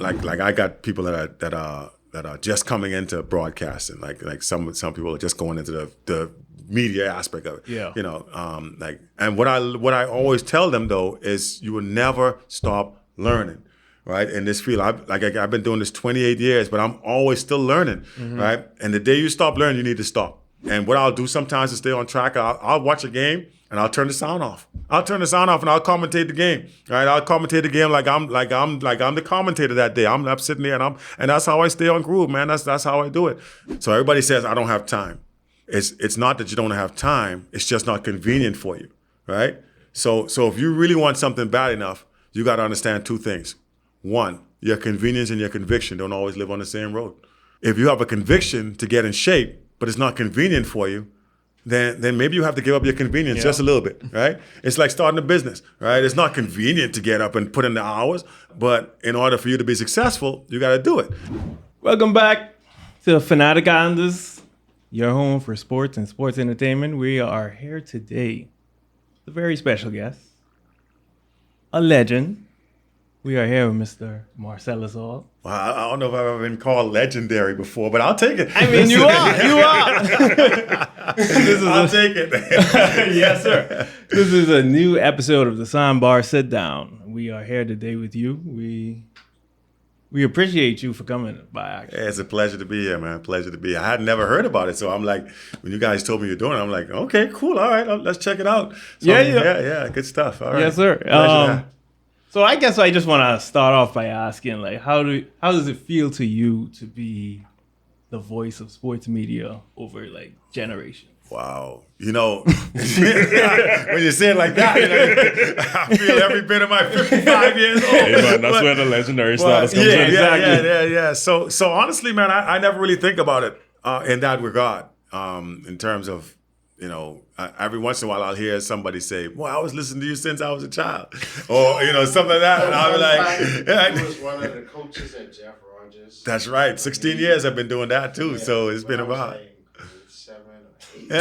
like I got people that are just coming into broadcasting. Like some people are just going into the media aspect of it. Yeah. You know, and what I always tell them though is you will never stop learning. Right, in this field, I've been doing this 28 years, but I'm always still learning. Right, and the day you stop learning, you need to stop. And what I'll do sometimes to stay on track, I'll watch a game and I'll turn the sound off. I'll turn the sound off and I'll commentate the game. Right, I'll commentate the game like I'm the commentator that day. I'm sitting there and that's how I stay on groove, man. That's how I do it. So everybody says I don't have time. It's not that you don't have time. It's just not convenient for you. Right. So if you really want something bad enough, you got to understand two things. One, your convenience and your conviction don't always live on the same road. If you have a conviction to get in shape, but it's not convenient for you, then maybe you have to give up your convenience just a little bit, right? It's like starting a business, right? It's not convenient to get up and put in the hours, but in order for you to be successful, you got to do it. Welcome back to Fanatic Islanders, your home for sports and sports entertainment. We are here today with a very special guest, a legend. We are here with Mr. Marcellus Hall. Well, I don't know if I've ever been called legendary before, but I'll take it. I mean, you are. I'll take it. Yes, sir. This is a new episode of the Sandbar Sitdown. We are here today with you. We appreciate you for coming by. Yeah, it's a pleasure to be here, man. Pleasure to be here. I had never heard about it, so I'm like, when you guys told me you're doing it, I'm like, okay, cool, all right, let's check it out. So, yeah, good stuff. All right. Yes, sir. So I guess I just want to start off by asking, like, how does it feel to you to be the voice of sports media over like generations? Wow. You know, when you say it like that, I feel every bit of my 55 years old. Hey, man, that's where the legendary status comes in. Yeah. So honestly, man, I never really think about it in that regard, in terms of, you know, every once in a while I'll hear somebody say, well, I was listening to you since I was a child. Or, you know, something like that. And I'll be like... He was one of the coaches at Jeff Rogers. That's right. 16 years I've been doing that too. So it's been about... Like 7 or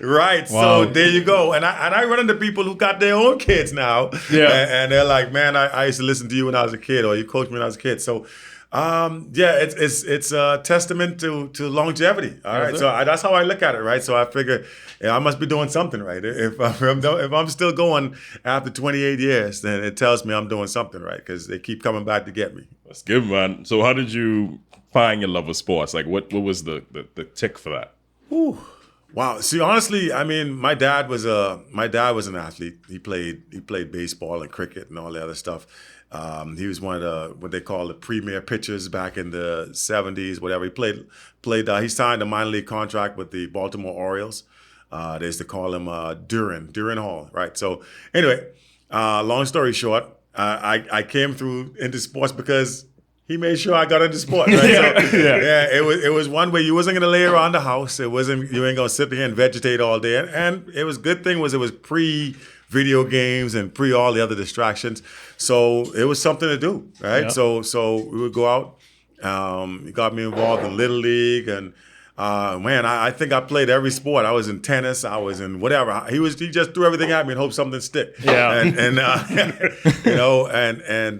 8. Right. Wow. So there you go. And I run into people who got their own kids now. Yeah. And they're like, man, I used to listen to you when I was a kid, or you coached me when I was a kid. So it's a testament to longevity. All right, so that's how I look at it, right? So I figure I must be doing something right. If I'm still going after 28 years, then it tells me I'm doing something right, because they keep coming back to get me. That's good, man. So how did you find your love of sports? Like, what was the tick for that? Whew. Wow. See, honestly, I mean, my dad was an athlete. He played baseball and cricket and all the other stuff. He was one of the what they call the premier pitchers back in the 70s, whatever. He played. He signed a minor league contract with the Baltimore Orioles. They used to call him Duran Hall, right? So anyway, long story short, I came through into sports because he made sure I got into sport, right? It was one way you wasn't gonna lay around the house. You ain't gonna sit there and vegetate all day. And it was good thing was it was pre-video games and pre all the other distractions. So it was something to do, right? Yeah. So we would go out. He got me involved in Little League, and I think I played every sport. I was in tennis. I was in whatever. He just threw everything at me and hoped something stick. Yeah. And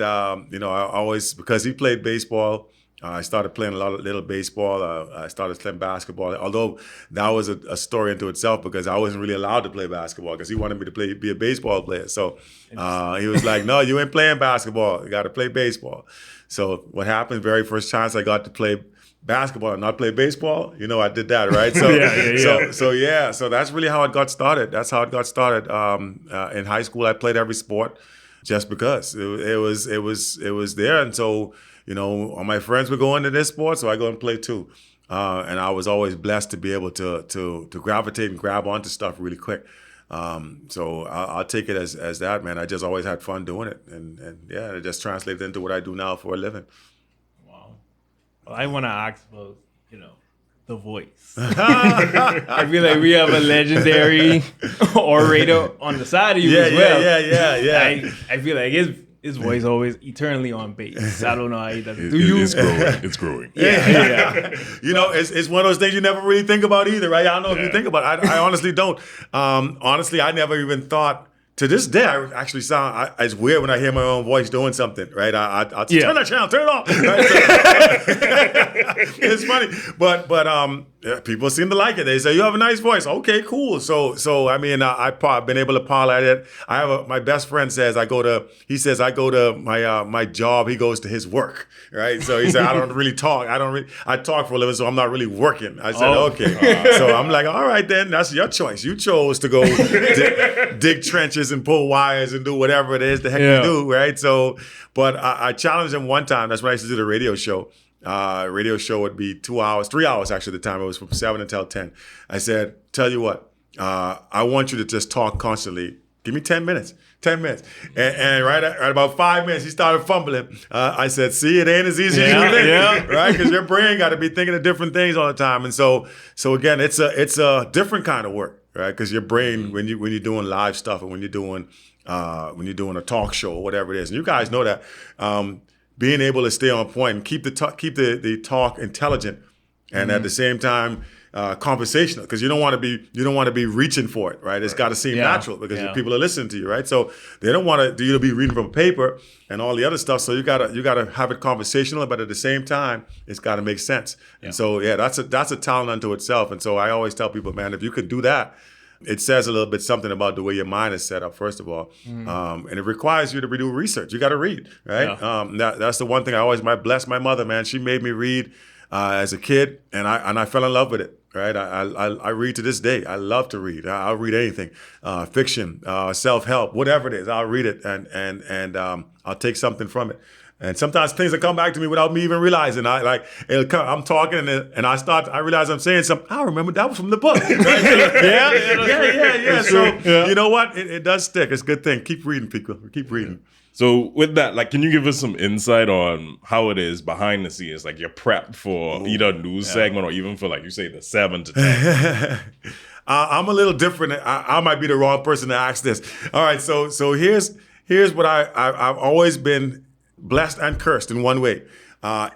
I always, because he played baseball, I started playing a little baseball. I started playing basketball, although that was a story into itself, because I wasn't really allowed to play basketball because he wanted me to be a baseball player. So he was like, no, you ain't playing basketball. You got to play baseball. So what happened, very first chance I got to play basketball and not play baseball, I did that, right? So so that's really how it got started. That's how it got started. In high school, I played every sport just because it was there. And so, all my friends would go into this sport, so I go and play too. And I was always blessed to be able to gravitate and grab onto stuff really quick. So I'll take it as that, man. I just always had fun doing it. And it just translated into what I do now for a living. Wow. Well, I want to ask about, the voice. I feel like we have a legendary orator on the side of you as well. Yeah. I feel like his voice always eternally on base. I don't know how he does it. Do you? It's growing. Yeah. It's one of those things you never really think about either, right? I don't know if you think about it. I honestly don't. Honestly, I never even thought to this day, I actually sound. It's weird when I hear my own voice doing something, right? I'll turn that channel, turn it off. Right? It's funny, but yeah, people seem to like it. They say you have a nice voice. Okay, cool. So I mean, I've been able to parlay it. I have my best friend says I go to my job. He goes to his work, right? So he said I don't really talk. I talk for a living, so I'm not really working. I said okay. So I'm like, all right then, that's your choice. You chose to go dig trenches and pull wires and do whatever it is the heck you do, right? So, but I challenged him one time. That's when I used to do the radio show. Radio show would be 2 hours, 3 hours actually at the time. It was from 7 until 10. I said, tell you what, I want you to just talk constantly. Give me 10 minutes. 10 minutes. And right about 5 minutes, he started fumbling. I said, see, it ain't as easy as you think, right? Because your brain got to be thinking of different things all the time. And so again, it's a different kind of work, right? Because your brain, when you're doing live stuff and when you're doing a talk show or whatever it is, and you guys know that, being able to stay on point and keep the talk intelligent and at the same time conversational, because you don't want to be reaching for it, right? It's got to seem natural because people are listening to you, right? So they don't want you to be reading from a paper and all the other stuff. So you gotta have it conversational, but at the same time, it's got to make sense. And so that's a talent unto itself. And so I always tell people, man, if you could do that, it says a little bit something about the way your mind is set up, first of all. And it requires you to do research. You got to read, right? That's the one thing I bless my mother, man. She made me read as a kid, and I fell in love with it, right? I read to this day. I love to read. I'll read anything, fiction, self-help, whatever it is. I'll read it, and I'll take something from it. And sometimes things will come back to me without me even realizing. I'm talking and I realize I'm saying something. I remember that was from the book. Right? Yeah. So you know what? It does stick. It's a good thing. Keep reading, people. Keep reading. So with that, like, can you give us some insight on how it is behind the scenes? Like you're prepped for either a news segment or even for, like you say, the 7 to 10. I'm a little different. I might be the wrong person to ask this. All right. So here's what I've always been blessed and cursed in one way.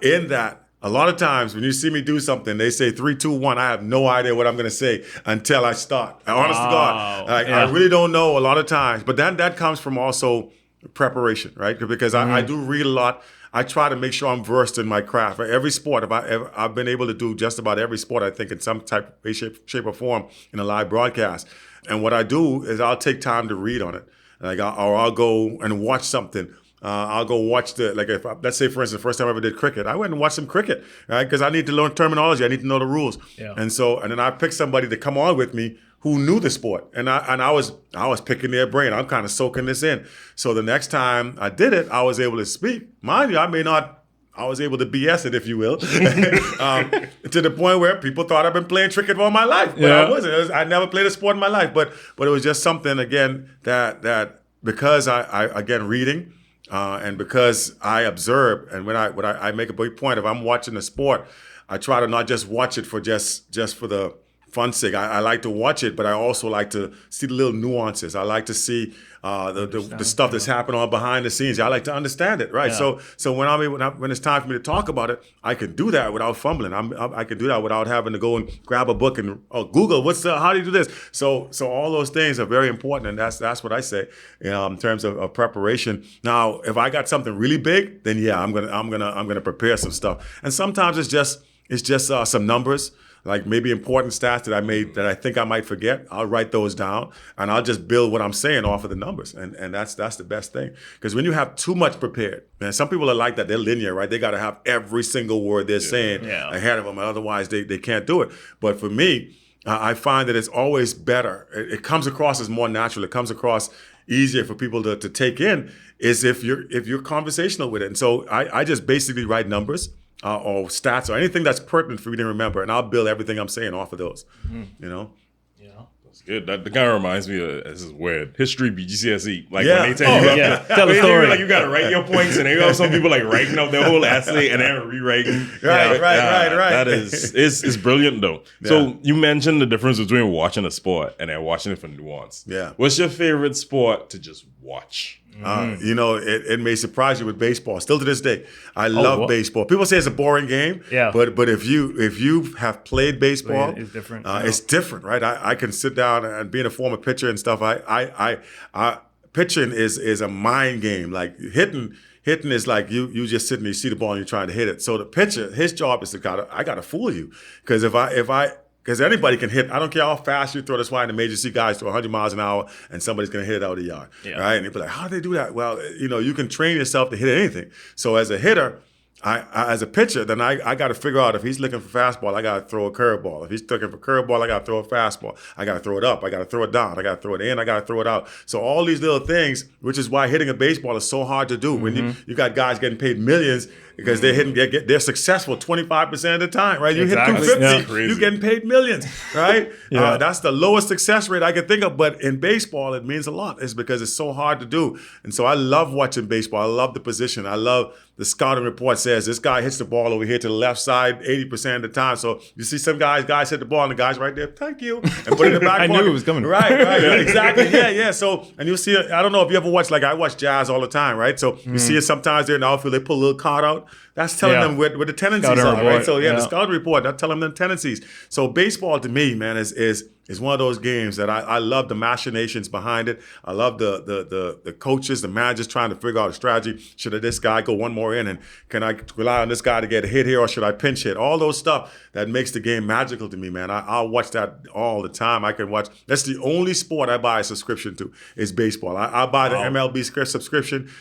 In that, a lot of times when you see me do something, they say 3, 2, 1. I have no idea what I'm going to say until I start. Honest to God, I really don't know a lot of times. But that comes from also preparation, right? Because I do read a lot. I try to make sure I'm versed in my craft. Every sport, I've been able to do just about every sport, I think, in some type of shape or form in a live broadcast. And what I do is I'll take time to read on it. Like I'll go and watch something. I'll go watch let's say, for instance, the first time I ever did cricket, I went and watched some cricket, right? Because I need to learn terminology. I need to know the rules. Yeah. And then I picked somebody to come on with me who knew the sport. And I was picking their brain. I'm kind of soaking this in. So the next time I did it, I was able to speak. Mind you, I was able to BS it, if you will, to the point where people thought I've been playing cricket all my life. But I wasn't. I never played a sport in my life. But it was just something, again, that because I again, reading, and because I observe, and when I make a big point, if I'm watching a sport, I try to not just watch it for just for the fun's sake. I like to watch it, but I also like to see the little nuances. I like to see the stuff that's happening on behind the scenes. I like to understand it, right? Yeah. So when it's time for me to talk about it, I can do that without fumbling. I can do that without having to go and grab a book and Google how do you do this. So all those things are very important, and that's what I say in terms of preparation. Now, if I got something really big, then I'm gonna prepare some stuff, and sometimes it's just some numbers. Like maybe important stats that I made that I think I might forget. I'll write those down and I'll just build what I'm saying off of the numbers. And that's the best thing. Because when you have too much prepared, man, some people are like that. They're linear, right? They got to have every single word they're saying ahead of them. Otherwise, they can't do it. But for me, I find that it's always better. It comes across as more natural. It comes across easier for people to take in is if you're conversational with it. And so I just basically write numbers. Or stats or anything that's pertinent for you to remember, and I'll build everything I'm saying off of those. You know. Yeah, that's good. That kind of reminds me of, this is weird, history BGCSE. Like when they tell you, tell a story. Like you got to write your points, and they have some people like writing out their whole essay and then rewriting. Right. That is brilliant though. Yeah. So you mentioned the difference between watching a sport and then watching it for nuance. Yeah. What's your favorite sport to just watch? It may surprise you with baseball. Still to this day, I love baseball. People say it's a boring game, but if you have played baseball, it's different. It's different, right? I can sit down and being a former pitcher and stuff. pitching is a mind game. Like hitting is like you just sitting there, you see the ball and you're trying to hit it. So the pitcher, his job is I gotta fool you. Because because anybody can hit. I don't care how fast you throw. That's why in the major C guys throw 100 miles an hour and somebody's going to hit it out of the yard, right? And they'd be like, how do they do that? Well, you can train yourself to hit anything. So as a hitter, I as a pitcher, then I got to figure out if he's looking for fastball, I got to throw a curveball. If he's looking for curveball, I got to throw a fastball. I got to throw it up. I got to throw it down. I got to throw it in. I got to throw it out. So all these little things, which is why hitting a baseball is so hard to do. When you got guys getting paid millions because they're successful 25% of the time, right? You hit 250, you're getting paid millions, right? That's the lowest success rate I can think of. But in baseball, it means a lot. It's because it's so hard to do. And so I love watching baseball. I love the position. I love the scouting report says this guy hits the ball over here to the left side 80% of the time. So you see some guys hit the ball and the guy's right there, thank you, and put it in the back I pocket. knew it was coming. Right, exactly. Yeah. So, and you'll see, I don't know if you ever watch, like I watch jazz all the time, right? So you see it sometimes there in the outfield, they pull a little card out. That's telling them where the tendencies are, right? So the scouting report, that's telling them tendencies. So baseball to me, man, is one of those games that I love the machinations behind it. I love the coaches, the managers trying to figure out a strategy. Should this guy go one more inning? Can I rely on this guy to get a hit here, or should I pinch hit? All those stuff that makes the game magical to me, man. I'll watch that all the time. I can watch. That's the only sport I buy a subscription to is baseball. I buy the MLB subscription.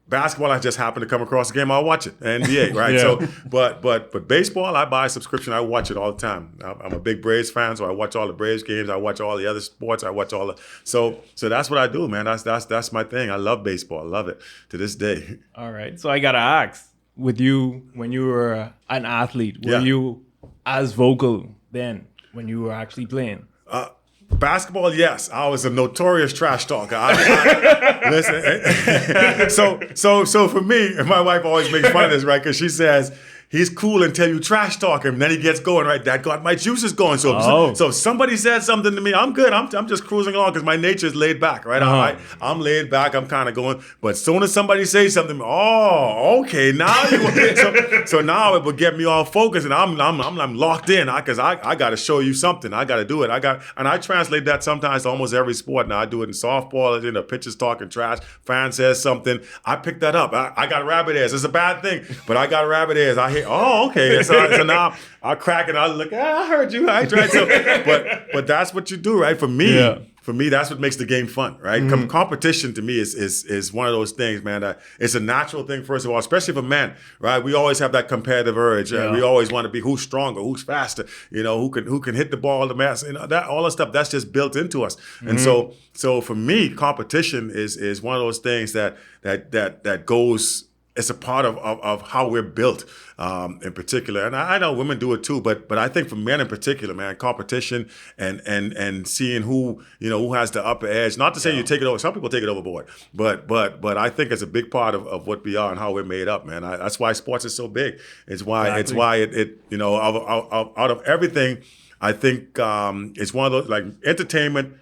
Basketball, I just happen to come across a game, I'll watch it. NBA, right? So, but baseball, I buy a subscription. I watch it all the time. I'm a big Braves fan, so I watch all the Braves games. I watch all the other sports. I watch all the so that's what I do, man. That's my thing. I love baseball. I love it to this day. All right. So I gotta ask, with you when you were an athlete, were you as vocal then when you were actually playing? Basketball, yes. I was a notorious trash talker. Listen, so for me, and my wife always makes fun of this, right? Because she says he's cool until you trash talk him. Then he gets going, right? That got my juices going. So if somebody said something to me, I'm good. I'm just cruising along because my nature is laid back, right? I'm laid back. I'm kind of going. But as soon as somebody says something, okay, now you. So now it will get me all focused, and I'm locked in because I got to show you something. I got to do it. And I translate that sometimes to almost every sport. Now I do it in softball. Pitchers talking trash. Fan says something. I pick that up. I got rabbit ears. It's a bad thing, but I got rabbit ears. I hear. Okay. So now I crack it. I look. I heard you. I tried. So, but that's what you do, right? For me, that's what makes the game fun, right? Competition to me is one of those things, man. It's a natural thing, first of all, especially for men, right? We always have that competitive urge. We always want to be who's stronger, who's faster, who can hit the ball, the mass, that all that stuff. That's just built into us. And so for me, competition is one of those things that goes. It's a part of how we're built in particular. And I know women do it too, but I think for men in particular, man, competition and seeing who has the upper edge. Not to say you take it over. Some people take it overboard. But I think it's a big part of what we are and how we're made up, man. That's why sports is so big. It's why it out of everything, I think it's one of those, like entertainment,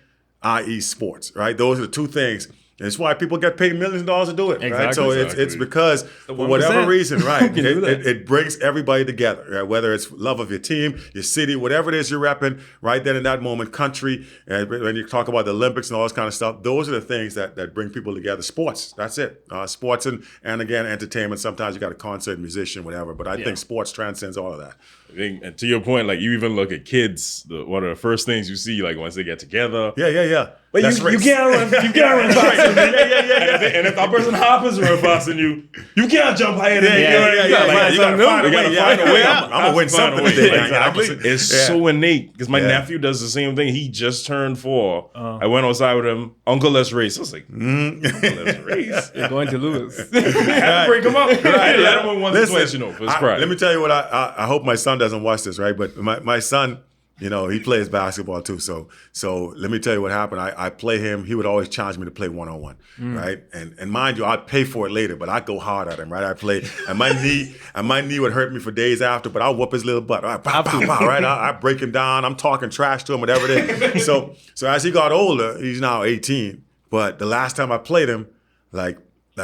i.e. sports, right? Those are the two things. It's why people get paid millions of dollars to do it, right? So it's because for whatever reason, right? it brings everybody together, right? Whether it's love of your team, your city, whatever it is you're repping, right then in that moment, country, and when you talk about the Olympics and all this kind of stuff, those are the things that bring people together. Sports, that's it. Sports and again, entertainment. Sometimes you got a concert, musician, whatever, but I think sports transcends all of that. I think, and to your point, like you even look at kids, one of the first things you see, like once they get together. Yeah. But you can't run faster than me. And if that person hoppers run faster than you can't jump higher than me. You gotta find a way. I'm gonna win something today. Exactly. It's so innate because my nephew does the same thing. He just turned 4. I went outside with him. Uncle, let's race. I was like, Uncle, let's race. You're going to lose. I had to break him up. Let him win once or twice, for his pride. Let me tell you what I hope my son doesn't watch this, right? But my son, he plays basketball too. So let me tell you what happened. I play him. He would always challenge me to play one-on-one, right? And mind you, I'd pay for it later, but I go hard at him, right? I play, and my knee would hurt me for days after, but I'll whoop his little butt. Right? Pow, pow, pow, right? I break him down. I'm talking trash to him, whatever it is. So as he got older, he's now 18. But the last time I played him, like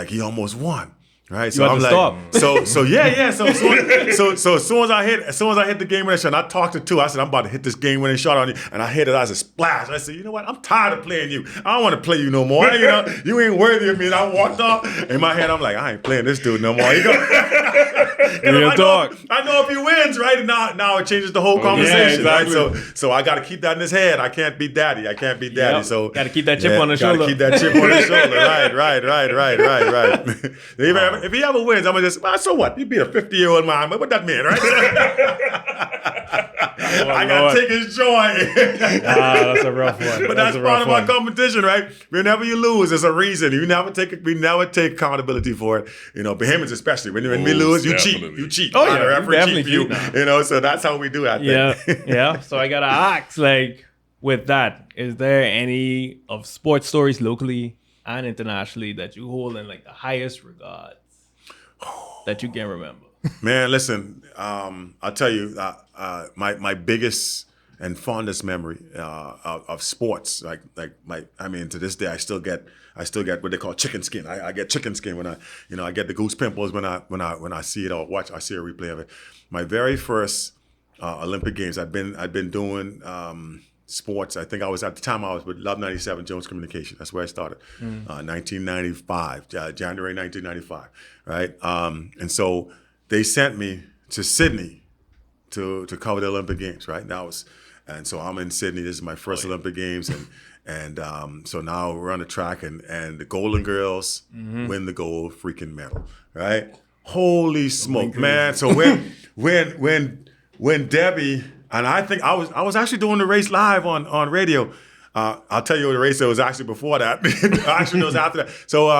he almost won. Right, so I'm like, stop. So as soon as I hit the game winning shot, and I talked to two. I said, I'm about to hit this game winning shot on you, and I hit it as a splash. I said, you know what? I'm tired of playing you. I don't want to play you no more. You know, you ain't worthy of me. And I walked off. In my head, I'm like, I ain't playing this dude no more. You know? I know if he wins, right? And now it changes the whole conversation. Yeah, exactly. Right? So I got to keep that in his head. I can't beat daddy. Yep. So got to keep that chip on the shoulder. Got to keep that chip on the shoulder. Right. If he ever wins, I'm gonna just, so what? You beat a 50-year-old man. What that mean, right? I gotta take his joy. That's a rough one. But that's part of our competition, right? Whenever you lose, there's a reason. We never take accountability for it. You know, Bahamians especially. When we lose, you cheat. You cheat. Oh yeah, definitely cheat. You know, so that's how we do that. Yeah. So I gotta ask, like, with that, is there any of sports stories locally and internationally that you hold in like the highest regards that you can remember? Man, listen, I'll tell you, my biggest and fondest memory of sports, to this day, I still get what they call chicken skin. I get chicken skin when I get the goose pimples when I see it or I see a replay of it. My very first Olympic Games, I'd been doing sports. I think I was at the time I was with Love 97 Jones Communication. That's where I started. 1995, January 1995, right? And so they sent me to Sydney to cover the Olympic Games, right? And so I'm in Sydney. This is my first Olympic Games, and so now we're on the track, and the Golden Girls win the gold freaking medal, right? Holy smoke, man! So when Debbie, and I think I was actually doing the race live on radio. I'll tell you the race that was actually before that. Actually, it was after that. So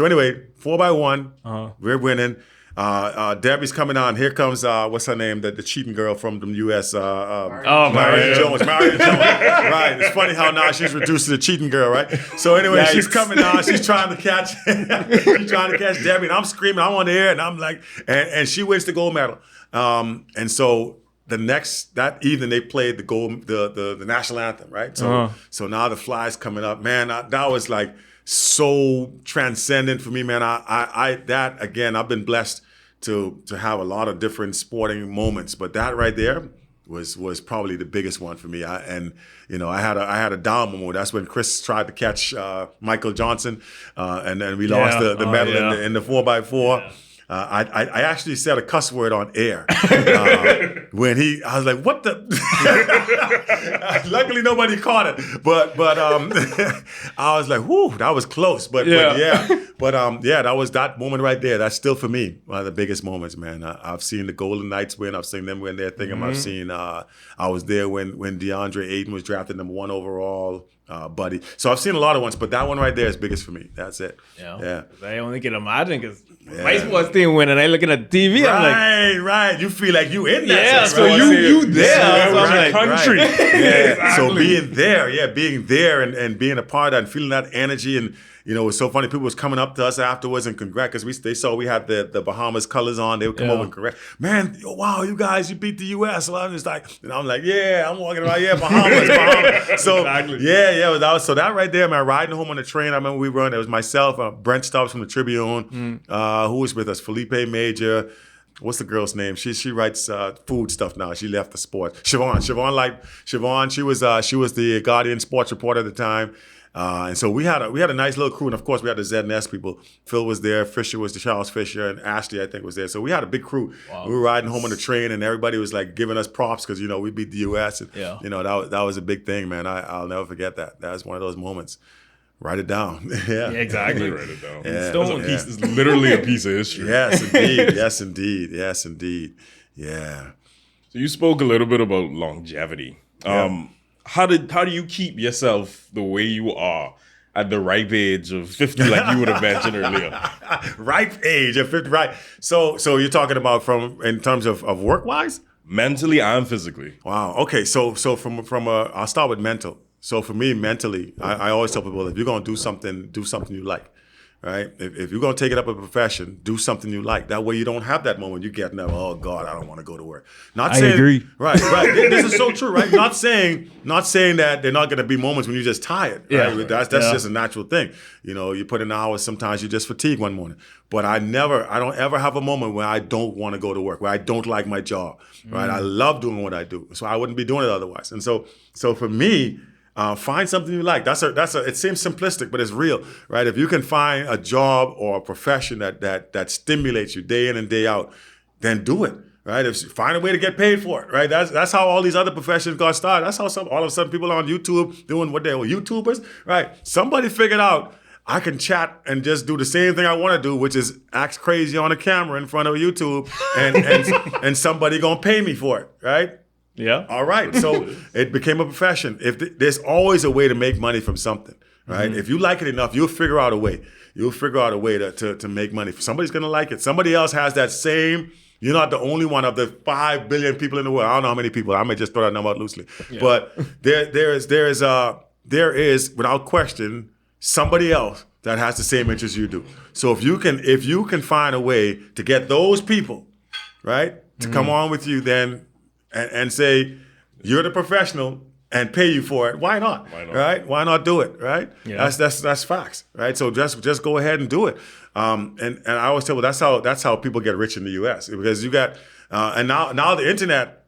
anyway, 4x1, we're winning. Debbie's coming on. Here comes what's her name? The cheating girl from the U.S. Marion Jones. Marion Jones. Right. It's funny how now she's reduced to the cheating girl, right? So anyway, she's coming on. She's trying to catch. She's trying to catch Debbie, and I'm screaming. I'm on the air, and I'm like, and she wins the gold medal. And so that evening they played the national anthem, right? So now the fly's coming up, man. That was like so transcendent for me, man. That again, I've been blessed to have a lot of different sporting moments, but that right there was probably the biggest one for me. I had a down moment. That's when Chris tried to catch Michael Johnson, and then we lost the medal in the 4x4. Yeah. I actually said a cuss word on air when I was like, "What the?" Luckily, nobody caught it, but I was like, "Whoo, that was close." But that was that moment right there. That's still for me one of the biggest moments, man. I've seen the Golden Knights win. I've seen them win their thing. I've seen. I was there when DeAndre Ayton was drafted #1 overall. Buddy. So I've seen a lot of ones, but that one right there is biggest for me. That's it. Yeah. I only can imagine because my sports team win and I looking at TV. Right, I'm like, right. You feel like you in that. Yeah, so you there. So right, country. Right. Yeah. Exactly. So being there and being a part of that and feeling that energy and it was so funny. People was coming up to us afterwards and congrats because they saw we had the Bahamas colors on. They would come over and congrats. Man, wow, you guys, you beat the U.S. So I was like, and I'm like, yeah, I'm walking around, Bahamas. So so that right there, man, riding home on the train. I remember we run. It was myself, Brent Stubbs from the Tribune, who was with us, Felipe Major. What's the girl's name? She writes food stuff now. She left the sport. Siobhan. She was the Guardian sports reporter at the time. And so we had a nice little crew, and of course we had the Z&S people. Phil was there, Fisher was the Charles Fisher, and Ashley I think was there. So we had a big crew. Wow. We were riding home on the train, and everybody was like giving us props because we beat the U.S. And that was a big thing, man. I'll never forget that. That was one of those moments. Write it down. Yeah, exactly. Write it down. Yeah. It's literally a piece of history. Yes, indeed. Yes, indeed. Yeah. So you spoke a little bit about longevity. How do you keep yourself the way you are at the ripe age of 50, like you would have mentioned earlier? Ripe age of 50, right? So you're talking about in terms of work-wise? Mentally and physically. Wow. Okay. So I'll start with mental. So for me, mentally, I always tell people if you're gonna do something you like, right? If you're going to take it up a profession, do something you like. That way you don't have that moment you get now, oh God, I don't want to go to work. I agree. Right. This is so true, right? Not saying that there are not going to be moments when you're just tired, right? Yeah. That's just a natural thing. You know, you put in hours, sometimes you just fatigue one morning. But I don't ever have a moment where I don't want to go to work, where I don't like my job, right? I love doing what I do. So I wouldn't be doing it otherwise. And so for me, find something you like. It seems simplistic, but it's real, right? If you can find a job or a profession that stimulates you day in and day out, then do it, right? Find a way to get paid for it, right? That's how all these other professions got started. That's how all of a sudden people are on YouTube doing what they were YouTubers, right? Somebody figured out I can chat and just do the same thing I want to do, which is act crazy on a camera in front of YouTube, and somebody gonna pay me for it, right? Yeah. All right. So it became a profession. There's always a way to make money from something, right? If you like it enough, you'll figure out a way. You'll figure out a way to make money. Somebody's gonna like it. Somebody else has that same. You're not the only one of the 5 billion people in the world. I don't know how many people. I may just throw that number out loosely, but there is without question somebody else that has the same interests you do. So if you can find a way to get those people, right, to come on with you, then and say you're the professional and pay you for it, why not? Right? Why not do it? Right? Yeah. That's facts, right? So just go ahead and do it. And I always tell people that's how people get rich in the U.S. because you got. And now the internet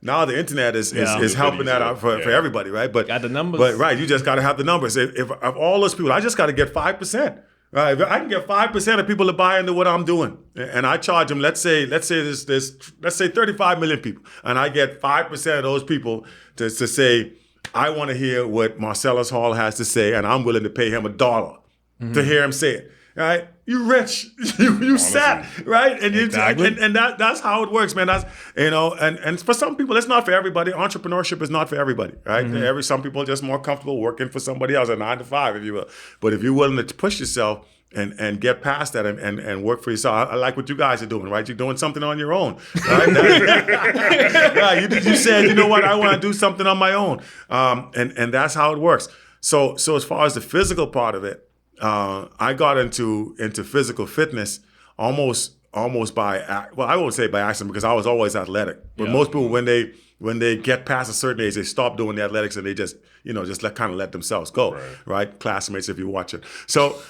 is helping that out for everybody, right? But got the numbers. But right, you just got to have the numbers. If of all those people, I just got to get 5%. Right? If I can get 5% of people to buy into what I'm doing, and I charge them. Let's say 35 million people, and I get 5% of those people to say, I want to hear what Marcellus Hall has to say, and I'm willing to pay him $1 to hear him say it. Right, you rich, you set, right, and Exactly. and that's how it works, man. That's and for some people, it's not for everybody. Entrepreneurship is not for everybody, right? Some people are just more comfortable working for somebody else, a 9 to 5, if you will. But if you're willing to push yourself and get past that and work for yourself, I like what you guys are doing, right? You're doing something on your own, right? Right. You said, you know what, I want to do something on my own, and that's how it works. So as far as the physical part of it. I got into physical fitness almost by I won't say by accident because I was always athletic. But most people when they get past a certain age, they stop doing the athletics and they just let themselves go, right? Classmates, if you watch it. So,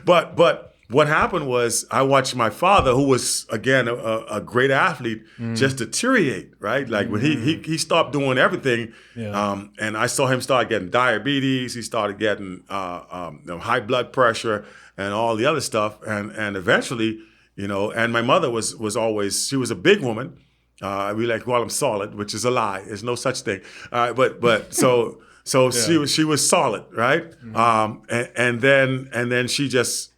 but what happened was I watched my father, who was again a great athlete, just deteriorate. Right, like when he stopped doing everything, and I saw him start getting diabetes. He started getting high blood pressure and all the other stuff, and eventually, and my mother was always, she was a big woman. We like call them solid, which is a lie. There's no such thing. But so she was solid, right? And then she just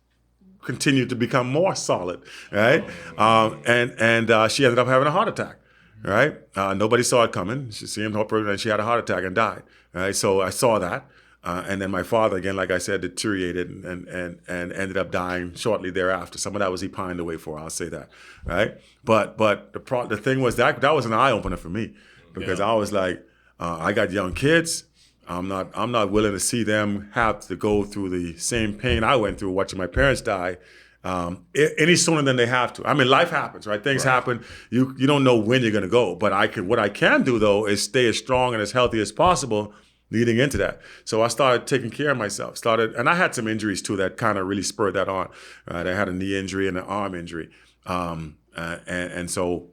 continued to become more solid, right? And she ended up having a heart attack, right? Nobody saw it coming. She seemed hopeless, and she had a heart attack and died, right? So I saw that, and then my father, again, like I said, deteriorated and ended up dying shortly thereafter. Some of that was he pined away for, I'll say that, right? But the thing was that was an eye opener for me because I was like, I got young kids. I'm not willing to see them have to go through the same pain I went through watching my parents die any sooner than they have to. I mean, life happens, right? Things happen. You don't know when you're going to go. But what I can do, though, is stay as strong and as healthy as possible leading into that. So I started taking care of myself. And I had some injuries, too, that kind of really spurred that on. Right? I had a knee injury and an arm injury. And so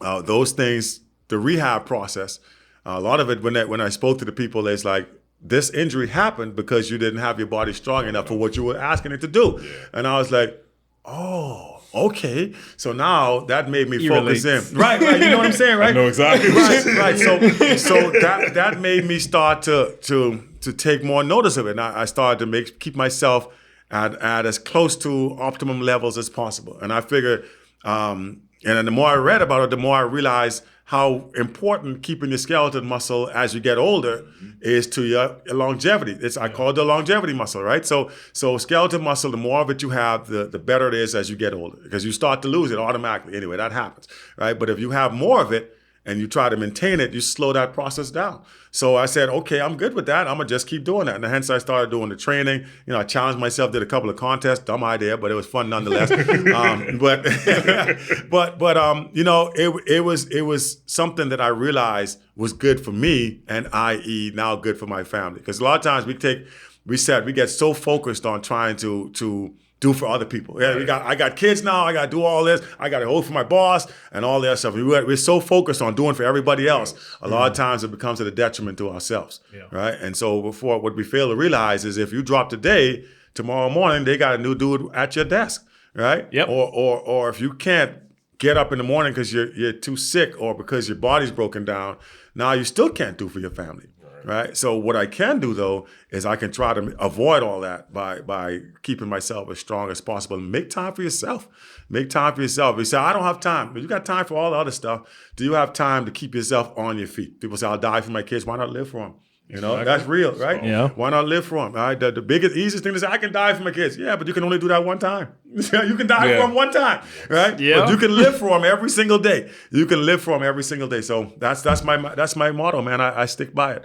those things, the rehab process, a lot of it, when I spoke to the people, it's like, this injury happened because you didn't have your body strong enough for what you were asking it to do. Yeah. And I was like, oh, okay. So now that made me focus in. Right, you know what I'm saying, right? I know exactly. Right. So that made me start to take more notice of it. And I started to keep myself at as close to optimum levels as possible. And I figured, and then the more I read about it, the more I realized how important keeping your skeletal muscle as you get older is to your longevity. I call it the longevity muscle, right? So skeletal muscle, the more of it you have, the better it is as you get older because you start to lose it automatically. Anyway, that happens, right? But if you have more of it and you try to maintain it, you slow that process down. So I said, okay, I'm good with that. I'm gonna just keep doing that. And hence I started doing the training. I challenged myself, did a couple of contests, dumb idea, but it was fun nonetheless. It was something that I realized was good for me, and i.e. now good for my family. Because a lot of times we get so focused on trying to do for other people. Yeah, I got kids now. I got to do all this. I got to hold for my boss and all that stuff. We're so focused on doing for everybody else. A lot of times it becomes a detriment to ourselves, right? And so what we fail to realize is if you drop today, tomorrow morning they got a new dude at your desk, right? Yep. Or if you can't get up in the morning because you're too sick or because your body's broken down, now you still can't do for your family. Right. So what I can do though is I can try to avoid all that by keeping myself as strong as possible. Make time for yourself. Make time for yourself. You say, I don't have time. But you got time for all the other stuff. Do you have time to keep yourself on your feet? People say, I'll die for my kids. Why not live for them? That's real, right? Yeah. Why not live for them? Right? The biggest, easiest thing to say, I can die for my kids. Yeah, but you can only do that one time. You can die for them one time, right? Yeah. But you can live for them every single day. You can live for them every single day. So that's my motto, man. I stick by it.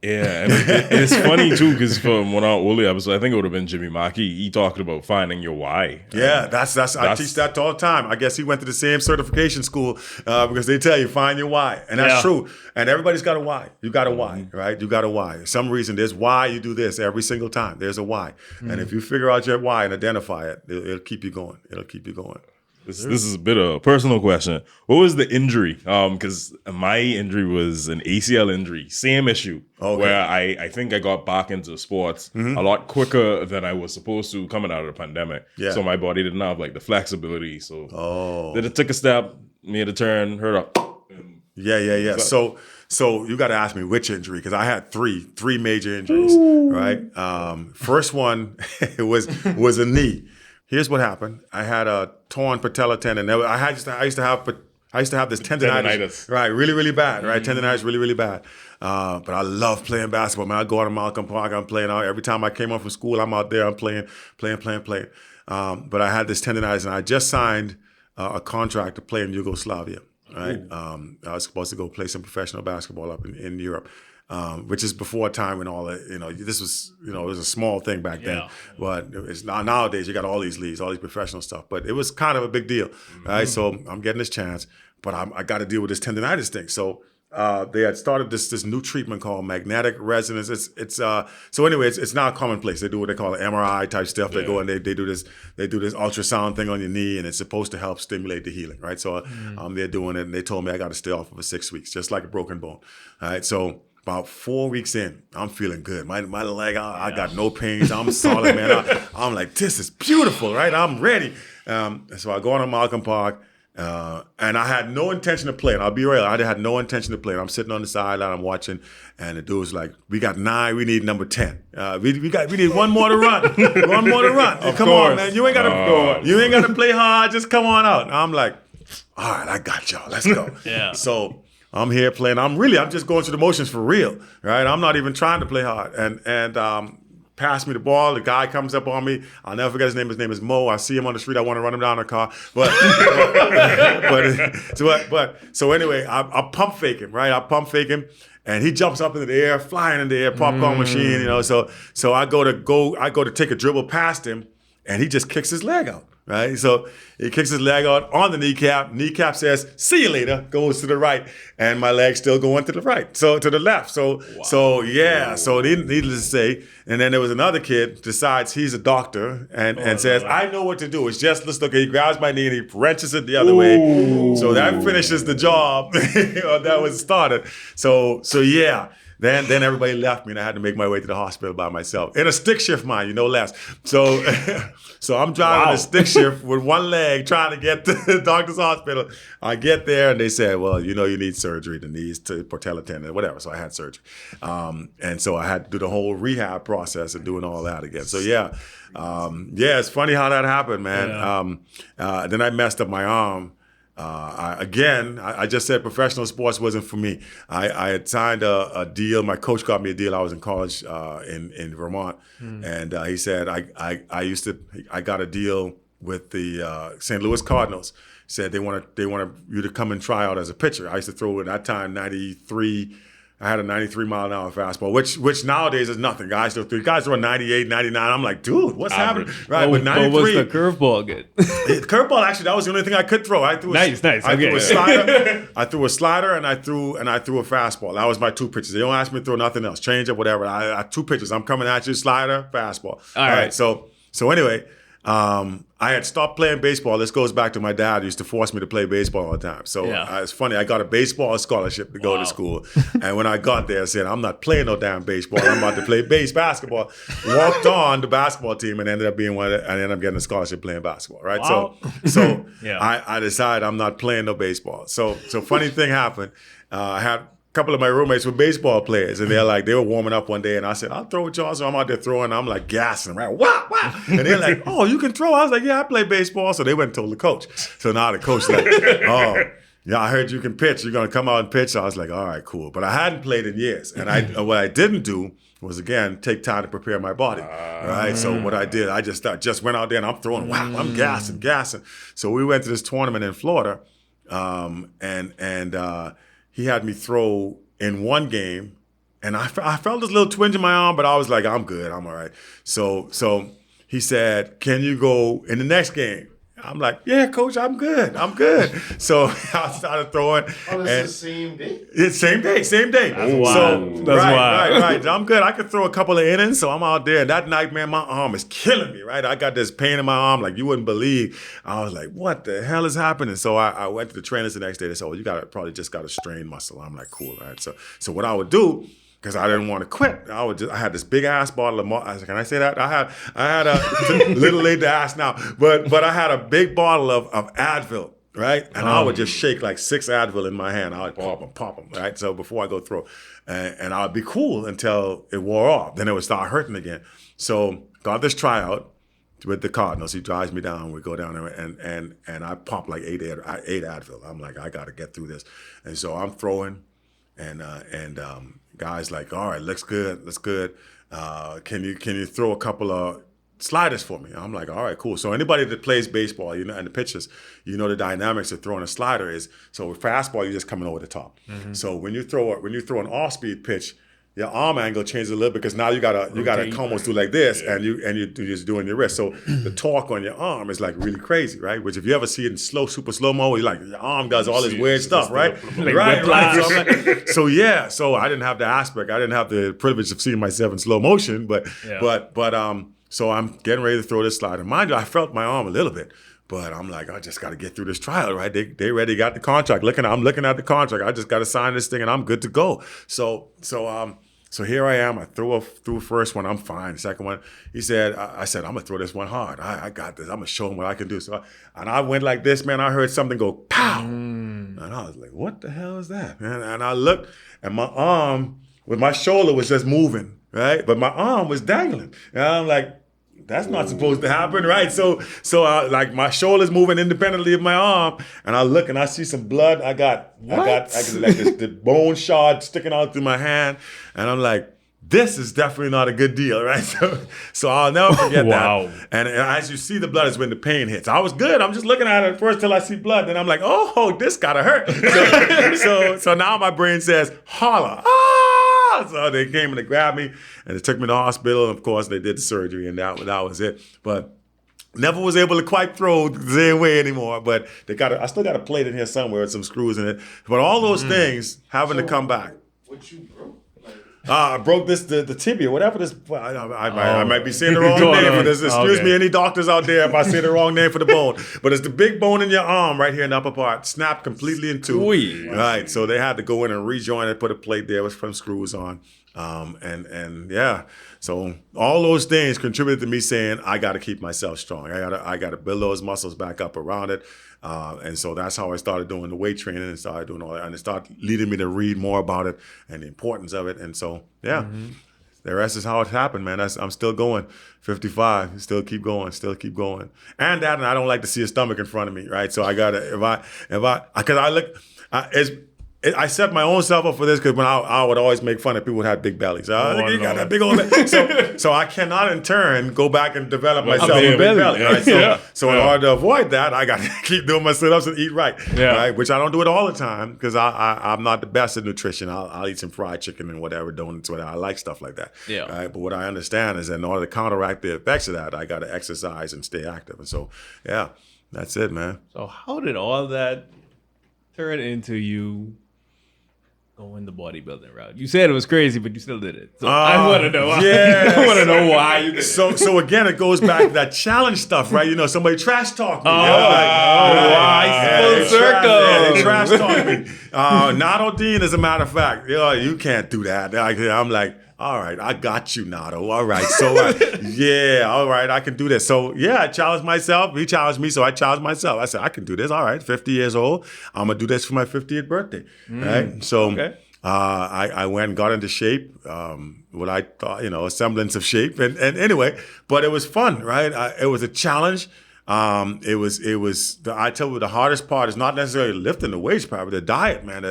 Yeah, and it's funny too because from one of our early episodes, I think it would have been Jimmy Mackey. He talked about finding your why. Yeah, I teach that all the time. I guess he went to the same certification school because they tell you find your why, and that's true. And everybody's got a why. You got a why, right? You got a why. For some reason, there's why you do this every single time. There's a why, and if you figure out your why and identify it, it'll keep you going. It'll keep you going. This is a bit of a personal question. What was the injury? Because my injury was an ACL injury, same issue, where I think I got back into sports a lot quicker than I was supposed to coming out of the pandemic. Yeah. So my body didn't have like the flexibility. So then it took a step, made a turn, hurt up. Yeah. So you got to ask me which injury, because I had three major injuries, right? First one was a knee. Here's what happened. I had a torn patella tendon. I used to have this tendinitis. Right, really, really bad. Right, tendinitis, really, really bad. But I love playing basketball. Man, I go out to Malcolm Park. I'm playing out. Every time I came home from school, I'm out there. I'm playing. But I had this tendinitis, and I just signed a contract to play in Yugoslavia. Right, I was supposed to go play some professional basketball up in Europe. Which is before a time when all the, this was, it was a small thing back then. But it's nowadays you got all these leagues, all these professional stuff. But it was kind of a big deal, right? So I'm getting this chance, but I got to deal with this tendinitis thing. So they had started this new treatment called magnetic resonance. It's now commonplace. They do what they call an MRI type stuff. They go and they do this ultrasound thing on your knee, and it's supposed to help stimulate the healing, right? So they're doing it, and they told me I got to stay off for 6 weeks, just like a broken bone. All right, so about 4 weeks in, I'm feeling good. My leg, I got no pains. I'm solid, man. I'm like, this is beautiful, right? I'm ready. So I go on to Malcolm Park, and I had no intention of playing. I'll be real. I had no intention of playing. I'm sitting on the sideline, I'm watching, and the dude's like, we got 9, we need number 10. We need one more to run. One more to run. Come on, man. You ain't gotta play hard. Just come on out. And I'm like, all right, I got y'all. Let's go. So I'm here playing. I'm just going through the motions for real, right? I'm not even trying to play hard. And pass me the ball. The guy comes up on me. I'll never forget his name. His name is Mo. I see him on the street. I want to run him down in a car. So anyway, I pump fake him, right? I pump fake him, and he jumps up into the air, flying in the air, popcorn machine, So I go to take a dribble past him, and he just kicks his leg out. Right, so he kicks his leg out on the kneecap. Kneecap says, "See you later." Goes to the right, and my leg's still going to the right. So to the left. So needless to say, and then there was another kid decides he's a doctor and says, "I know what to do. It's just let's look." He grabs my knee and he wrenches it the other way. So that finishes the job that was started. So yeah. Then everybody left me, and I had to make my way to the hospital by myself in a stick shift, mind you, no less. So I'm driving a stick shift with one leg, trying to get to the doctor's hospital. I get there, and they said, "Well, you need surgery, the knees, to patella tendon, whatever." So I had surgery, and so I had to do the whole rehab process and doing all that again. So it's funny how that happened, man. Then I messed up my arm. I just said professional sports wasn't for me. I had signed a deal. My coach got me a deal. I was in college in Vermont, and he said I got a deal with the St. Louis Cardinals. Said they want you to come and try out as a pitcher. I used to throw at that time 93. I had a 93 mile an hour fastball, which nowadays is nothing. Guys throw 98, 99. I'm like, dude, what's happening? Right, but 93. What was the curveball good? Curveball, actually, that was the only thing I could throw. I threw nice. I threw a slider. I threw a slider, and I threw a fastball. That was my two pitches. They don't ask me to throw nothing else, change up, whatever. I two pitches. I'm coming at you, slider, fastball. All right. So anyway. I had stopped playing baseball. This goes back to my dad who used to force me to play baseball all the time. So it's funny. I got a baseball scholarship to go to school. And when I got there, I said, I'm not playing no damn baseball. I'm about to play basketball. Walked on the basketball team and ended up getting a scholarship playing basketball, right? Wow. So I decided I'm not playing no baseball. So funny thing happened. I had couple of my roommates were baseball players, and they were warming up one day, and I said, I'll throw with y'all. So I'm out there throwing, I'm like gassing, right? Wow. And they're like, oh, you can throw? I was like, yeah, I play baseball. So they went and told the coach. So now the coach like, oh, yeah, I heard you can pitch. You're going to come out and pitch. So I was like, all right, cool. But I hadn't played in years. And what I didn't do was, again, take time to prepare my body, right? So what I did, I just went out there and I'm throwing, wow, I'm gassing. So we went to this tournament in Florida, and he had me throw in one game, and I felt this little twinge in my arm, but I was like, I'm good, I'm all right. So he said, can you go in the next game? I'm like, yeah, coach, I'm good. So I started throwing. Oh, this is the same day? It's same day. That's wild. That's wild. Right. I'm good. I could throw a couple of innings, so I'm out there. And that night, man, my arm is killing me, right? I got this pain in my arm like you wouldn't believe. I was like, what the hell is happening? So I went to the trainers the next day. They said, well, you probably just got a strained muscle. I'm like, cool, right? So what I would do, because I didn't want to quit, I had this big ass bottle of can I say that? I had a little late to ask now, but I had a big bottle of Advil, right? And I would just shake like 6 Advil in my hand. I would pop them, right? So before I go throw, and I would be cool until it wore off. Then it would start hurting again. So got this tryout with the Cardinals. He drives me down. We go down there, and I pop like 8 Advil. I'm like, I got to get through this. And so I'm throwing, and guys like, all right, looks good. Can you throw a couple of sliders for me? I'm like, all right, cool. So anybody that plays baseball, and the pitchers, the dynamics of throwing a slider is, so with fastball, you're just coming over the top. Mm-hmm. So when you throw an off-speed pitch, your arm angle changes a little because now you gotta almost do like this, and you're just doing your wrist. So the torque on your arm is like really crazy, right? Which if you ever see it in super slow mo, you're like your arm does all this weird stuff, right? Right. So I didn't have the aspect. I didn't have the privilege of seeing myself in slow motion, but so I'm getting ready to throw this slider. Mind you, I felt my arm a little bit. But I'm like, I just got to get through this trial, right? They already got the contract. I'm looking at the contract. I just got to sign this thing, and I'm good to go. So here I am. I threw first one. I'm fine. Second one, he said, I said, I'm gonna throw this one hard. I got this. I'm gonna show him what I can do. So I went like this, man. I heard something go pow, and I was like, what the hell is that, man? And I looked, and my arm with my shoulder was just moving, right? But my arm was dangling, and I'm like, that's not supposed to happen, right? So like my shoulder's moving independently of my arm, and I look and I see some blood. I got like the bone shard sticking out through my hand, and I'm like, this is definitely not a good deal, right? So I'll never forget that. And as you see the blood is when the pain hits. I was good. I'm just looking at it first till I see blood, then I'm like, oh, this gotta hurt. So now my brain says, holla. So they came and they grabbed me and they took me to the hospital. And of course, they did the surgery, and that was it. But never was able to quite throw the same way anymore. But I still got a plate in here somewhere with some screws in it. But all those things having to come back. What you broke? I broke the tibia, whatever this. I might be saying the wrong name for this. Excuse me, any doctors out there if I say the wrong name for the bone. But it's the big bone in your arm right here in the upper part, snapped completely in two. Right, so they had to go in and rejoin it, put a plate there with some screws on. And so all those things contributed to me saying I got to keep myself strong. I got to build those muscles back up around it. And so that's how I started doing the weight training and started doing all that. And it started leading me to read more about it and the importance of it. And so, the rest is how it happened, man. I'm still going. 55, still keep going. And I don't like to see a stomach in front of me, right? So I got to, because I set my own self up for this because when I would always make fun of people who had big bellies. You got that big old belly. So I cannot in turn go back and develop myself with a big belly. Right? So in order to avoid that, I got to keep doing my sit-ups and eat right. Right? Which I don't do it all the time because I'm not the best at nutrition. I'll eat some fried chicken and whatever, donuts, whatever. I like stuff like that. Right? But what I understand is that in order to counteract the effects of that, I got to exercise and stay active. And so, yeah, that's it, man. So how did all that turn into you going the bodybuilding route? You said it was crazy, but you still did it. So I want to know. I want to know why you did it. So again, it goes back to that challenge stuff, right? You know, somebody trash talked me. Full circle. They trash talked me. Nato Dean, as a matter of fact, you can't do that. I'm like, all right, I got you, Nato. All right, so all right, I can do this. So yeah, I challenged myself. He challenged me, so I challenged myself. I said, I can do this. All right, 50 years old. I'm gonna do this for my 50th birthday. Right? So I went and got into shape. What I thought, a semblance of shape, and anyway, but it was fun, right? It was a challenge. I tell you, the hardest part is not necessarily lifting the weights, probably the diet, man.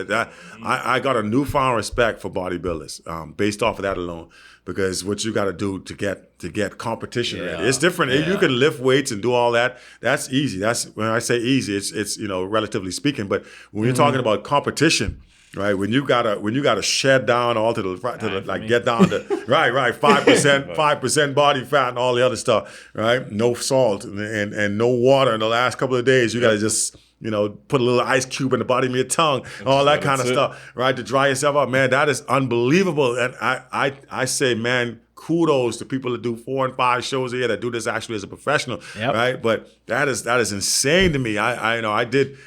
I got a newfound respect for bodybuilders based off of that alone, because what you got to do to get competition ready. It's different. You can lift weights and do all that. That's easy. That's when I say easy, it's relatively speaking. But when you're talking about competition, right? When you gotta shed down all to the get down to 5% body fat and all the other stuff, right? No salt and no water in the last couple of days. You gotta just put a little ice cube in the bottom of your tongue, all that kind of stuff, right? To dry yourself up, man. That is unbelievable. And I say, man, kudos to people that do 4 and 5 shows a year that do this actually as a professional, right? But that is insane to me. I did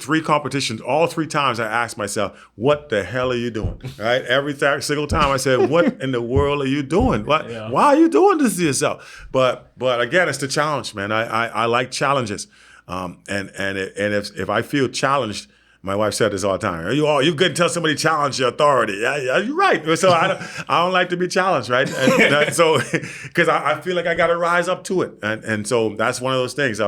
3 competitions. All 3 times I asked myself, what the hell are you doing? Right? Every single time I said, what in the world are you doing? Why are you doing this to yourself? But again, it's the challenge, man. I like challenges. And if I feel challenged, my wife said this all the time. You couldn't tell somebody challenge your authority. Yeah, you're right. So I don't like to be challenged, right? And so because I feel like I got to rise up to it, and so that's one of those things.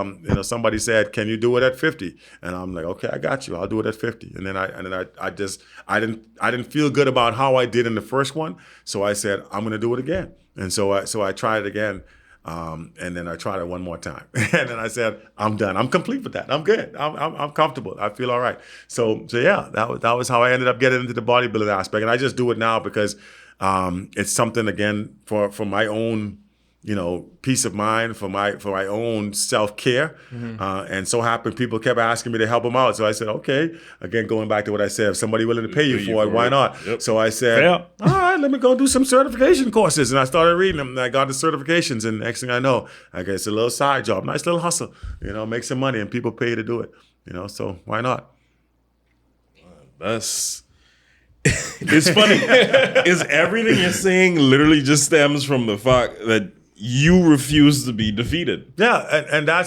Somebody said, "Can you do it at 50?" And I'm like, "Okay, I got you. I'll do it at 50." And then I didn't feel good about how I did in the first one, so I said, "I'm going to do it again." And so I tried it again. And then I tried it one more time, and then I said, "I'm done. I'm complete with that. I'm good. I'm comfortable. I feel all right." So yeah, that was how I ended up getting into the bodybuilding aspect, and I just do it now because it's something again for my own peace of mind, for my own self-care. And so happened people kept asking me to help them out. So I said, okay, again, going back to what I said, if somebody willing to pay you for it, why not? Yep. So I said, all right, let me go do some certification courses. And I started reading them, and I got the certifications. And next thing I know, I guess a little side job, nice little hustle, make some money, and people pay you to do it, so why not? It's funny. Is everything you're saying literally just stems from the fact that you refuse to be defeated? Yeah, and I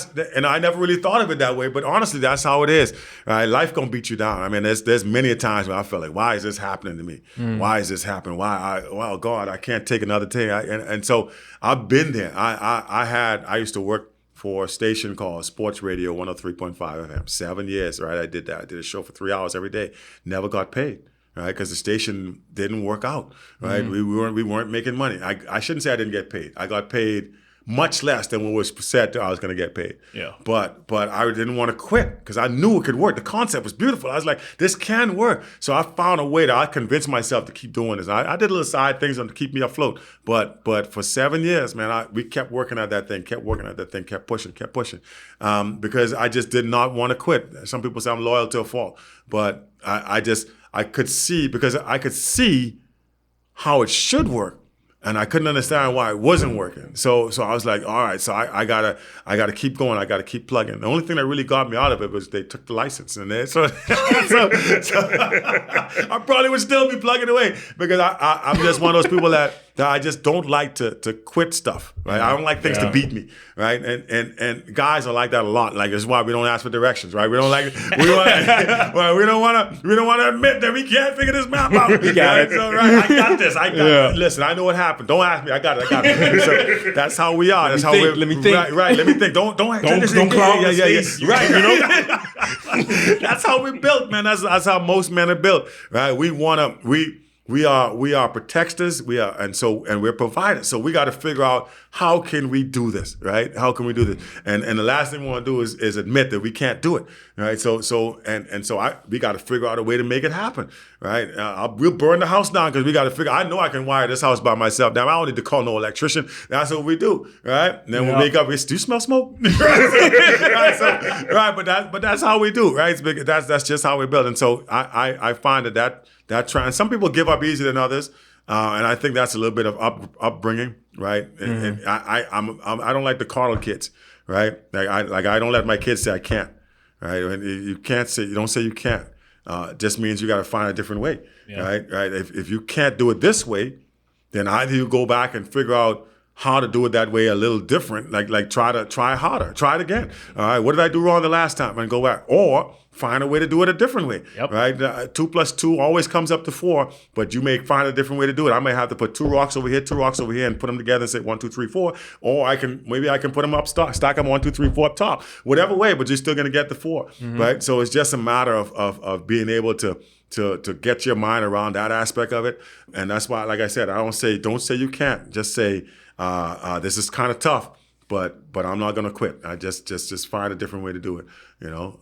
never really thought of it that way, but honestly, that's how it is. Right? Life gonna beat you down. I mean, there's many a times where I felt like, why is this happening to me? Why is this happening? Well, God, I can't take another thing. And so I've been there. I used to work for a station called Sports Radio 103.5 FM. 7 years, right? I did that. I did a show for 3 hours every day. Never got paid. Right, because the station didn't work out. Right, we weren't making money. I shouldn't say I didn't get paid. I got paid much less than what was said I was going to get paid. Yeah. But I didn't want to quit because I knew it could work. The concept was beautiful. I was like, this can work. So I found a way I convinced myself to keep doing this. I did little side things to keep me afloat. But for 7 years, man, we kept working at that thing, kept pushing. Because I just did not want to quit. Some people say I'm loyal to a fault, but I could see how it should work, and I couldn't understand why it wasn't working. So I was like, all right, so I gotta keep going. I gotta keep plugging. The only thing that really got me out of it was they took the license, and so I probably would still be plugging away because I'm just one of those people that that I just don't like to quit stuff, right? I don't like things to beat me, right? And guys are like that a lot. Like, that's why we don't ask for directions, right? We don't like we don't want to admit that we can't figure this map out. We got it. So, right, I got this. Listen, I know what happened. Don't ask me. I got it. So that's how we are. That's how we. Let me think. Right. Let me think. Don't cloud the space. Right. You know. That's how we built, man. That's how most men are built, right? We are protectors. And we're providers. So we got to figure out how can we do this, right? How can we do this? And the last thing we want to do is admit that we can't do it, right? So we got to figure out a way to make it happen, right? We'll burn the house down because we got to figure. I know I can wire this house by myself. Now I don't need to call no electrician. That's what we do, right? And then we wake up. Do you smell smoke? right. But that's how we do, right? That's just how we build. And so I find that trend. Some people give up easier than others, and I think that's a little bit of upbringing, right? And I don't like the coddle kids, right? I don't let my kids say I can't, right? When you don't say you can't. Just means you got to find a different way, right? If you can't do it this way, then either you go back and figure out how to do it that way a little different, like try harder, try it again. All right, what did I do wrong the last time? And go back, or find a way to do it a different way. Right? 2 + 2 always comes up to 4, but you may find a different way to do it. I may have to put 2 rocks over here, 2 rocks over here, and put them together and say 1, 2, 3, 4. Or I can put them up, stack them 1, 2, 3, 4 up top, whatever way. But you're still going to get the 4, right? So it's just a matter of being able to get your mind around that aspect of it. And that's why, like I said, don't say you can't. Just say this is kind of tough, but I'm not gonna quit. I just find a different way to do it, you know.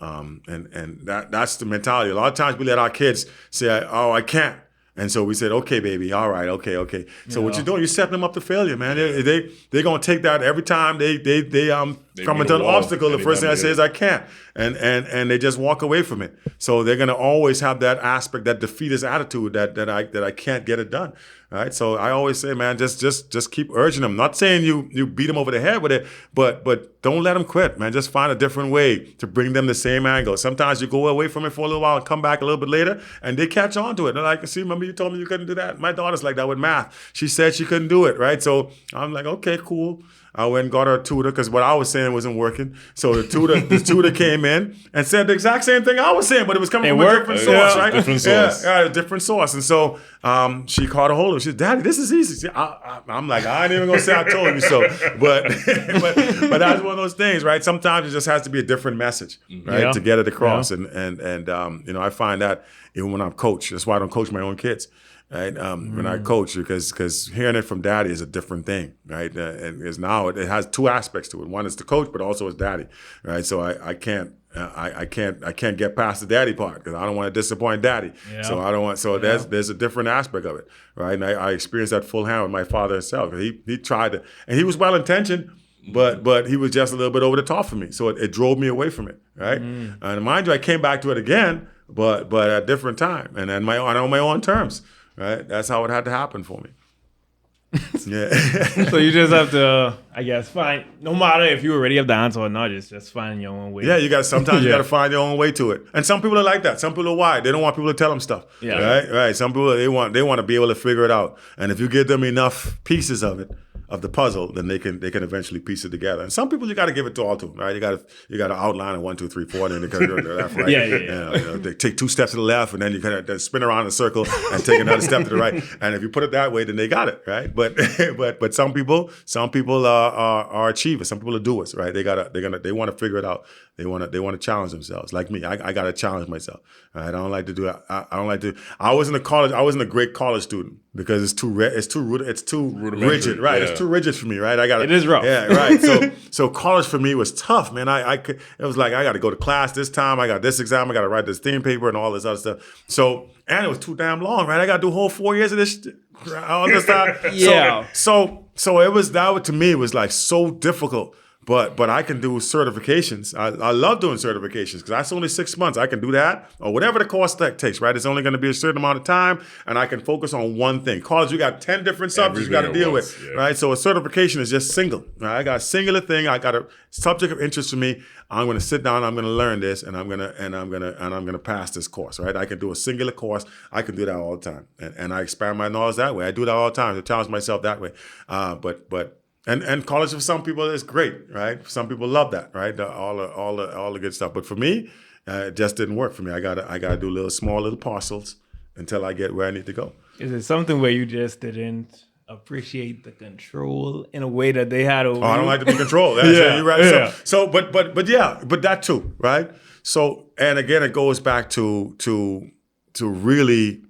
And that's the mentality. A lot of times we let our kids say, "Oh, I can't," and so we said, "Okay, baby, all right, okay." So what you're doing, you're setting them up to failure, man. They're gonna take that every time they come into an obstacle. The first thing I say is I can't, and they just walk away from it. So they're gonna always have that aspect, that defeatist attitude that I can't get it done. Right, so I always say, man, just keep urging them. Not saying you beat them over the head with it, but don't let them quit, man. Just find a different way to bring them the same angle. Sometimes you go away from it for a little while and come back a little bit later, and they catch on to it. They're like, see, remember you told me you couldn't do that? My daughter's like that with math. She said she couldn't do it, right? So I'm like, okay, cool. I went and got her a tutor because what I was saying wasn't working. So the tutor came in and said the exact same thing I was saying, but it was coming from a different source, right? Different source. Yeah, a different source. And so she caught a hold of it. She said, "Daddy, this is easy." I'm like, I ain't even gonna say I told you so. But that's one of those things, right? Sometimes it just has to be a different message, right, to get it across. And I find that even when I'm coach, that's why I don't coach my own kids. Right, when I coach, because hearing it from daddy is a different thing, right? And because now it has 2 aspects to it. One is the coach, but also as daddy, right? So I can't get past the daddy part because I don't want to disappoint daddy. Yeah. So I don't want. So there's a different aspect of it, right? And I experienced that full hand with my father himself. He tried to, and he was well intentioned, but he was just a little bit over the top for me. So it drove me away from it, right? And mind you, I came back to it again, but at a different time and on my own terms. Right, that's how it had to happen for me. Yeah. So you just have to, I guess, find. No matter if you already have the answer or not, just find your own way. Yeah, you got find your own way to it. And some people are like that. Some people are wired. They don't want people to tell them stuff. Yeah. Right. Some people they want to be able to figure it out. And if you give them enough pieces of the puzzle, then they can eventually piece it together. And some people you got to give it to all to them, right? You got to outline it 1, 2, 3, 4, then they can go to the left, right. Yeah. They take 2 steps to the left, and then you kind of spin around in a circle and take another step to the right. And if you put it that way, then they got it, right? But some people are achievers. Some people are doers, right? They want to figure it out. They want to challenge themselves. Like me, I got to challenge myself. Right? I don't like to do that. I don't like to. I wasn't a great college student because it's too rigid, right? Yeah. It's too rigid for me, right? It is rough. Yeah, right. So college for me was tough, man. It was like I got to go to class this time. I got this exam. I got to write this theme paper and all this other stuff. So and it was too damn long, right? I got to do a whole 4 years of this. All this time. Yeah. So it was that to me was like so difficult. but I can do certifications. I love doing certifications because that's only 6 months. I can do that or whatever the course that takes, right? It's only going to be a certain amount of time and I can focus on one thing. College, you got 10 different subjects you got to deal with, right? So a certification is just single, right? I got a singular thing. I got a subject of interest for me. I'm going to sit down. I'm going to learn this and I'm going to pass this course, right? I can do a singular course. I can do that all the time. And I expand my knowledge that way. I do that all the time to challenge myself that way. And college for some people is great, right? Some people love that, right? All the good stuff. But for me, it just didn't work for me. I gotta do little parcels until I get where I need to go. Is it something where you just didn't appreciate the control in a way that they had over? I don't like to be controlled. That's you're right. Yeah. So but that too, right? So and again, it goes back to really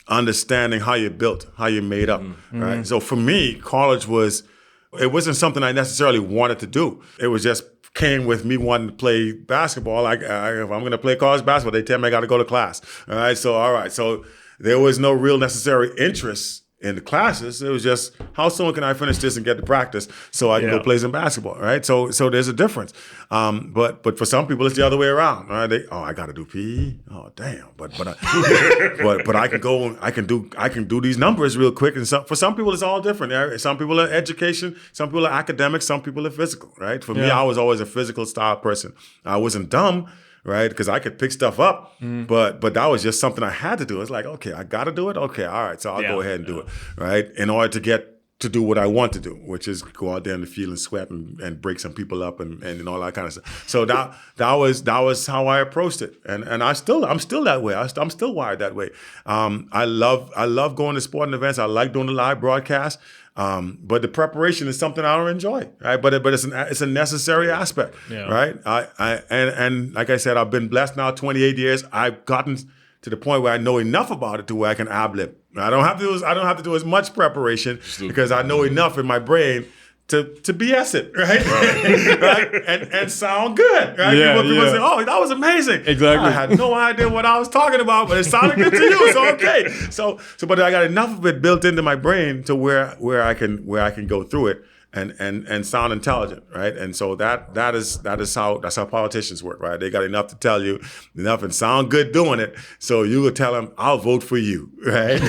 understanding how you're built, how you're made up, right? So for me, college wasn't something I necessarily wanted to do. It was just came with me wanting to play basketball. If I'm going to play college basketball, they tell me I got to go to class. All right. So there was no real necessary interest in the classes. It was just how soon can I finish this and get to practice so I can go play some basketball, right? So there's a difference. But for some people it's the other way around, right? I got to do PE. Oh damn! But I can go and I can do these numbers real quick. And for some people it's all different. Some people are education, some people are academic, some people are physical, right? For me, I was always a physical style person. I wasn't dumb, right? Because I could pick stuff up, but that was just something I had to do. It's like, okay, I got to do it. Okay, all right, so I'll go ahead and do it, right? In order to get to do what I want to do, which is go out there in the field and sweat and break some people up and all that kind of stuff. So that was how I approached it, and I'm still that way. I'm still wired that way. I love going to sporting events. I like doing the live broadcast. But the preparation is something I don't enjoy, right? But it's a necessary aspect, right? And like I said, I've been blessed now 28 years. I've gotten to the point where I know enough about it to where I can ad-lib. I don't have to do as much preparation because I know enough in my brain to BS it, right? right? And sound good, right? People say, "Oh, that was amazing." Exactly. I had no idea what I was talking about, but it sounded good to you, so okay. So, but I got enough of it built into my brain to where I can go through it and sound intelligent, right? And so that's how politicians work, right? They got enough to tell you, enough and sound good doing it, so you will tell them, "I'll vote for you," right?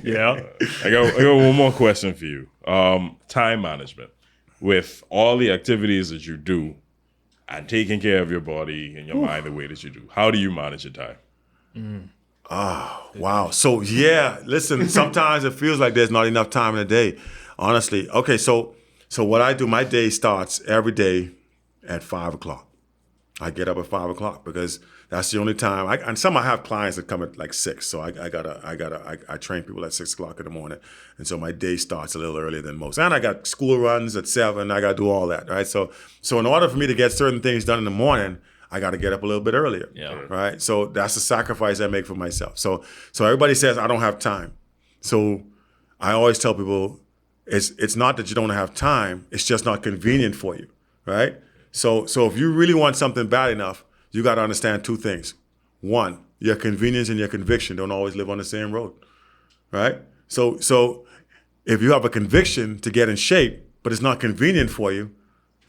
Yeah. I got one more question for you. Time management. With all the activities that you do and taking care of your body and your mind the way that you do, how do you manage your time? Oh, wow. So, listen, sometimes it feels like there's not enough time in a day, honestly. Okay, so what I do, my day starts every day at 5 o'clock. I get up at 5 o'clock because that's the only time. I have clients that come at like 6, so I train people at 6 o'clock in the morning, and so my day starts a little earlier than most. And I got school runs at 7. I got to do all that, right? So in order for me to get certain things done in the morning, I got to get up a little bit earlier, right? So that's the sacrifice I make for myself. So everybody says I don't have time. So I always tell people it's not that you don't have time, it's just not convenient for you, right? So if you really want something bad enough, you got to understand 2 things. One, your convenience and your conviction don't always live on the same road, right? So if you have a conviction to get in shape, but it's not convenient for you,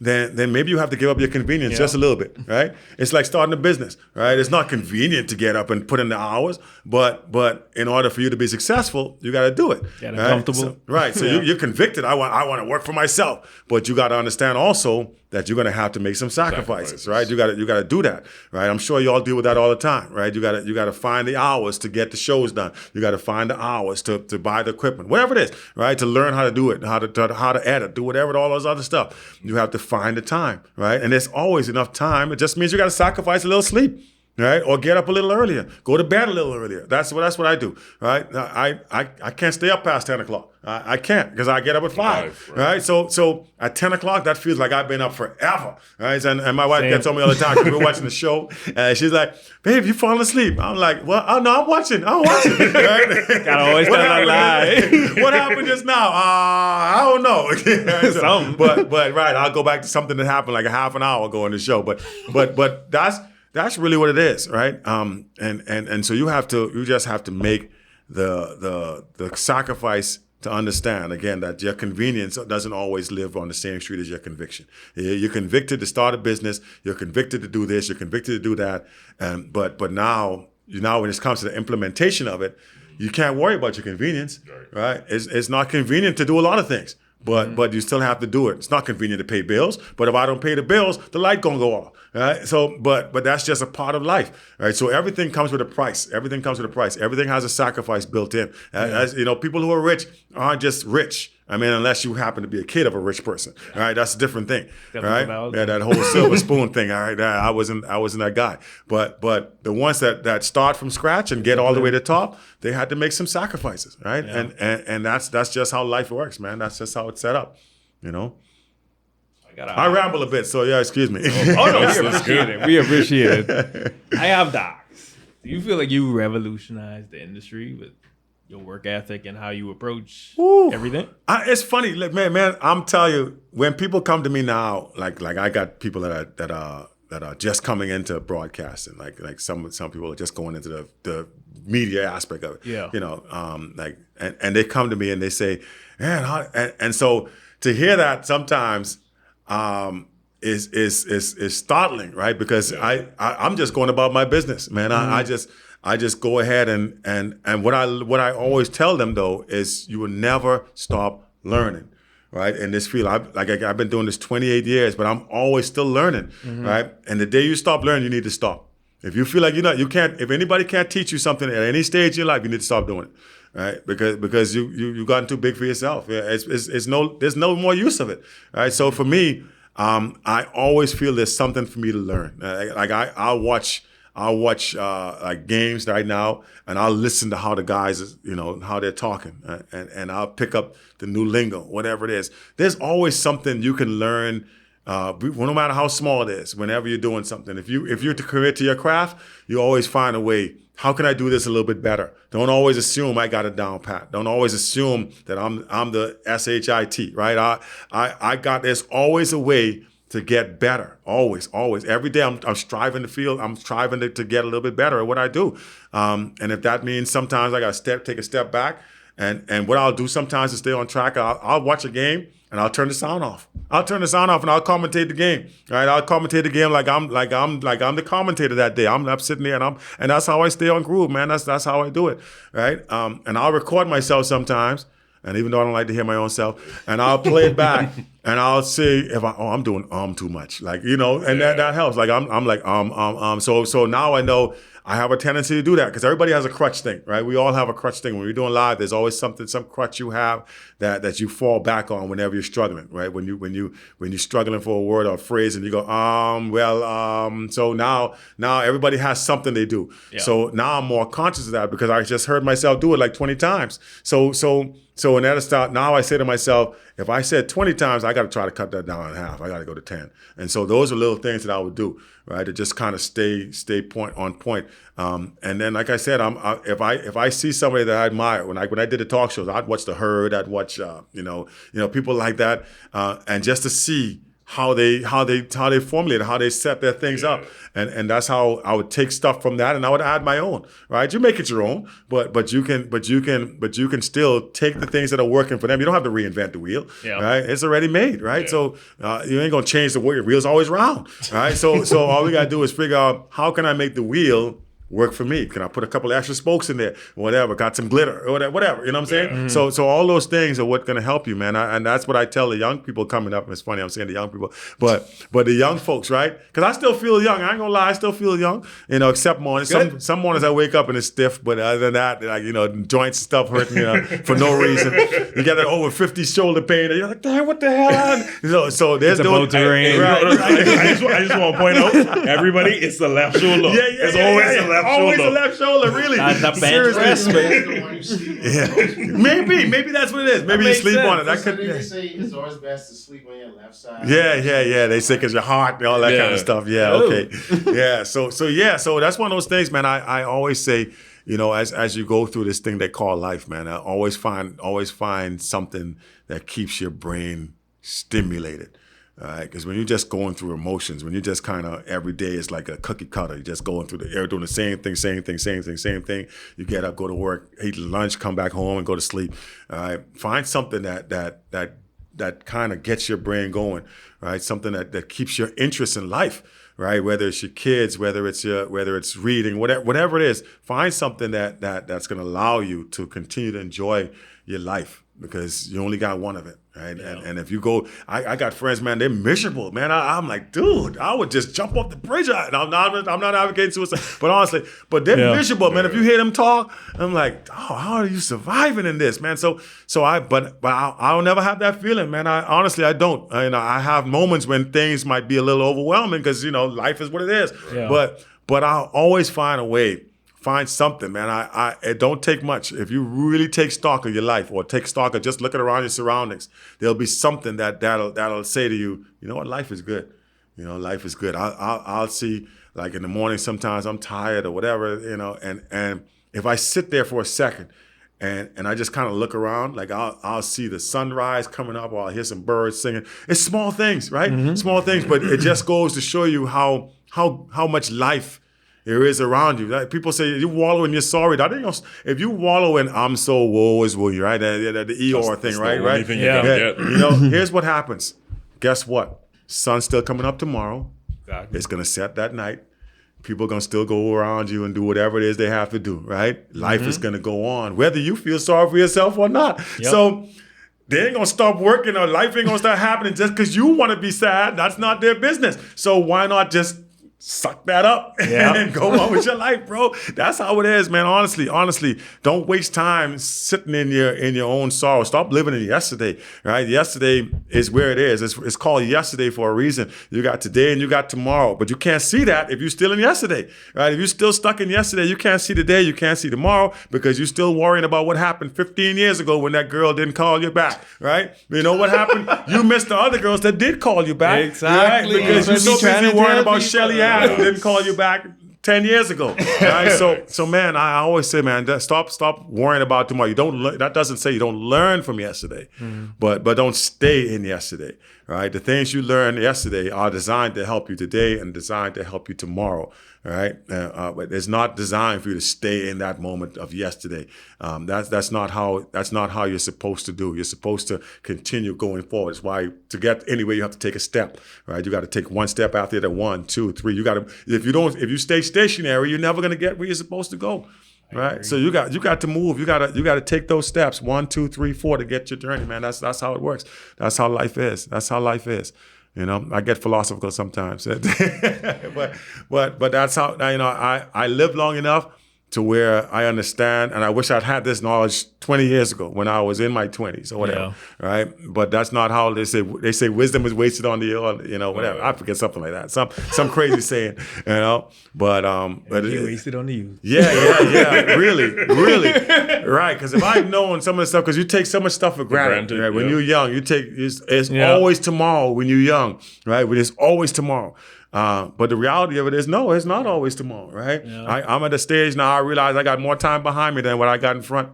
then maybe you have to give up your convenience just a little bit, right? It's like starting a business, right? It's not convenient to get up and put in the hours, but in order for you to be successful, you got to do it. Get comfortable. So you're convicted. I want to work for myself, but you got to understand also that you're going to have to make some sacrifices, right? You got to do that, right? I'm sure you all deal with that all the time, right? You got to find the hours to get the shows done. You got to find the hours to buy the equipment, whatever it is, right? To learn how to do it, how to edit, do whatever, all those other stuff. You have to find the time, right? And there's always enough time. It just means you got to sacrifice a little sleep, right? Or get up a little earlier, go to bed a little earlier. That's what I do, right? I can't stay up past 10 o'clock. I can't because I get up at 5, right? So at 10 o'clock, that feels like I've been up forever, right? And my wife gets on me all the time because we're watching the show, and she's like, "Babe, you falling asleep?" I'm like, "Well, oh, no, I'm watching, right? Gotta always tell that lie. What happened just now? I don't know. Right? But right, I'll go back to something that happened like a half an hour ago in the show. But that's really what it is, right? And so you just have to make the sacrifice to understand, again, that your convenience doesn't always live on the same street as your conviction. You're convicted to start a business. You're convicted to do this. You're convicted to do that. But now when it comes to the implementation of it, you can't worry about your convenience, right? It's not convenient to do a lot of things. But you still have to do it. It's not convenient to pay bills, but if I don't pay the bills, the light gonna go off. Right? So, but that's just a part of life, right? So everything comes with a price. Everything comes with a price. Everything has a sacrifice built in. As you know, people who are rich aren't just rich. I mean, unless you happen to be a kid of a rich person, all right? That's a different thing, right? Yeah, that whole silver spoon thing, all right? I wasn't that guy. But the ones that start from scratch and get all the way to the top, they had to make some sacrifices, right? Yeah. And that's just how life works, man. That's just how it's set up, you know? I ramble a bit, so yeah, excuse me. Oh no, we appreciate it. We appreciate it. I have docs. Do you feel like you revolutionized the industry with your work ethic and how you approach everything? It's funny, like, man. I'm telling you, when people come to me now, like I got people that are just coming into broadcasting, like some people are just going into the media aspect of it. Yeah, you know, and they come to me and they say, man, and so to hear that sometimes is startling, right? Because I'm just going about my business, man. I just go ahead and what I always tell them though is you will never stop learning, right? In this field, I've been doing this 28 years, but I'm always still learning, right? And the day you stop learning, you need to stop. If you feel like you can't, if anybody can't teach you something at any stage in your life, you need to stop doing it, right? Because you've gotten too big for yourself. Yeah, there's no more use of it, right? So for me, I always feel there's something for me to learn. I'll watch like games right now, and I'll listen to how the guys, how they're talking, and I'll pick up the new lingo, whatever it is. There's always something you can learn, no matter how small it is. Whenever you're doing something, if you're to commit to your craft, you always find a way. How can I do this a little bit better? Don't always assume I got it down pat. Don't always assume that I'm the SHIT, right? There's always a way to get better. Always. Every day I'm striving to feel, I'm striving to get a little bit better at what I do. And if that means sometimes I got to take a step back, and what I'll do sometimes to stay on track, I'll watch a game and I'll turn the sound off. And I'll commentate the game. Right? I'll commentate the game like I'm the commentator that day. I'm sitting there and that's how I stay on groove, man. That's how I do it. Right? And I'll record myself sometimes. And even though I don't like to hear my own self, and I'll play it back, and I'll see if I'm doing too much, like, and that helps. Like I'm like So now I know I have a tendency to do that because everybody has a crutch thing, right? We all have a crutch thing. When we're doing live, there's always some crutch you have that you fall back on whenever you're struggling, right? When you're struggling for a word or a phrase, and you go So now everybody has something they do. Yeah. So now I'm more conscious of that because I just heard myself do it like 20 times. So in that start, now I say to myself, if I said 20 times, I got to try to cut that down in half. I got to go to 10. And so those are little things that I would do, right, to just kind of stay on point. And then, like I said, if I see somebody that I admire, when I did the talk shows, I'd watch The Herd, I'd watch people like that, and just to see how they formulate, how they set their things up, and that's how I would take stuff from that and I would add my own. Right, you make it your own, but you can still take the things that are working for them. You don't have to reinvent the wheel. Yeah. Right, it's already made. Right, so you ain't gonna change the wheel. Your wheel's always round. Right, so all we gotta do is figure out how can I make the wheel work for me? Can I put a couple extra spokes in there? Whatever, got some glitter or whatever. You know what I'm saying? Mm-hmm. So all those things are what's going to help you, man. And that's what I tell the young people coming up. It's funny I'm saying the young people, but the young folks, right? Because I still feel young. I ain't gonna lie, I still feel young. Except mornings. Some mornings I wake up and it's stiff, but other than that, like joints and stuff hurting, for no reason. You got that over 50 shoulder pain, and you're like, damn, what the hell? So there's those. I just want to point out, everybody, it's the left shoulder. It's always the left. Always the left shoulder, really. Seriously. Maybe that's what it is. Maybe you sleep on it. That could. They say it's always best to sleep on your left side. Yeah. They say because your heart and all that kind of stuff. Yeah, okay. Yeah. So that's one of those things, man. I always say, as you go through this thing they call life, man, I always find something that keeps your brain stimulated. All right, because when you're just going through emotions, when you just kind of every day is like a cookie cutter, you're just going through the air doing the same thing. You get up, go to work, eat lunch, come back home, and go to sleep. All right, find something that kind of gets your brain going, right? Something that keeps your interest in life, right? Whether it's your kids, whether it's reading, whatever it is, find something that's going to allow you to continue to enjoy your life, because you only got one of it, right? Yeah. And if you go, I got friends, man, they're miserable, man. I'm like, dude, I would just jump off the bridge. And I'm not advocating suicide, but honestly, they're miserable, man. If you hear them talk, I'm like, oh, how are you surviving in this, man? But I'll never have that feeling, man. I don't. I have moments when things might be a little overwhelming because life is what it is. Yeah. But I'll always find a way. Find something, man. It don't take much. If you really take stock of your life, or take stock of just looking around your surroundings, there'll be something that'll say to you, you know what, life is good. Life is good. I'll see, like in the morning, sometimes I'm tired or whatever, and if I sit there for a second and I just kind of look around, like I'll see the sunrise coming up, or I'll hear some birds singing. It's small things, right? Mm-hmm. Small things, but it just goes to show you how much life there is around you. Like people say, you wallow in your sorry. If you wallow in I'm so woe is woe, right? The Eeyore thing, right? Thing yeah. Here's what happens. Guess what? Sun's still coming up tomorrow. Exactly. It's going to set that night. People are going to still go around you and do whatever it is they have to do, right? Life is going to go on, whether you feel sorry for yourself or not. Yep. So they ain't going to stop working, or life ain't going to start happening just because you want to be sad. That's not their business. So why not just suck that up and go on with your life, bro? That's how it is, man. Honestly, don't waste time sitting in your own sorrow. Stop living in yesterday, right? Yesterday is where it is. It's called yesterday for a reason. You got today and you got tomorrow, but you can't see that if you're still in yesterday, right? If you're still stuck in yesterday, you can't see today, you can't see tomorrow, because you're still worrying about what happened 15 years ago when that girl didn't call you back, right? You know what happened? You missed the other girls that did call you back. Exactly. Right? Because you're so busy worrying about Shelly who didn't call you back 10 years ago. Right? So man, I always say, man, stop worrying about tomorrow. That doesn't say you don't learn from yesterday, but don't stay in yesterday. Right? The things you learned yesterday are designed to help you today and designed to help you tomorrow. Right? But it's not designed for you to stay in that moment of yesterday. That's not how you're supposed to do. You're supposed to continue going forward. It's why to get anywhere you have to take a step. Right? You got to take one step after the 1, 2, 3. You got to. If you stay stationary, you're never going to get where you're supposed to go. Right? So you got to move. You got to take those steps 1, 2, 3, 4 to get your journey, man. That's how it works. That's how life is. I get philosophical sometimes, but that's how I lived long enough to where I understand, and I wish I'd had this knowledge 20 years ago when I was in my 20s or whatever, right? But that's not how they say. They say wisdom is wasted on the whatever. I forget something like that. Some crazy saying, But wasted on the youth. Yeah, really, right? Because if I'd known some of the stuff, because you take so much stuff for granted, right? When you're young, you take it's always tomorrow when you're young, right? It's always tomorrow. But the reality of it is, no, it's not always tomorrow, right? Yeah. I'm at a stage now, I realize I got more time behind me than what I got in front.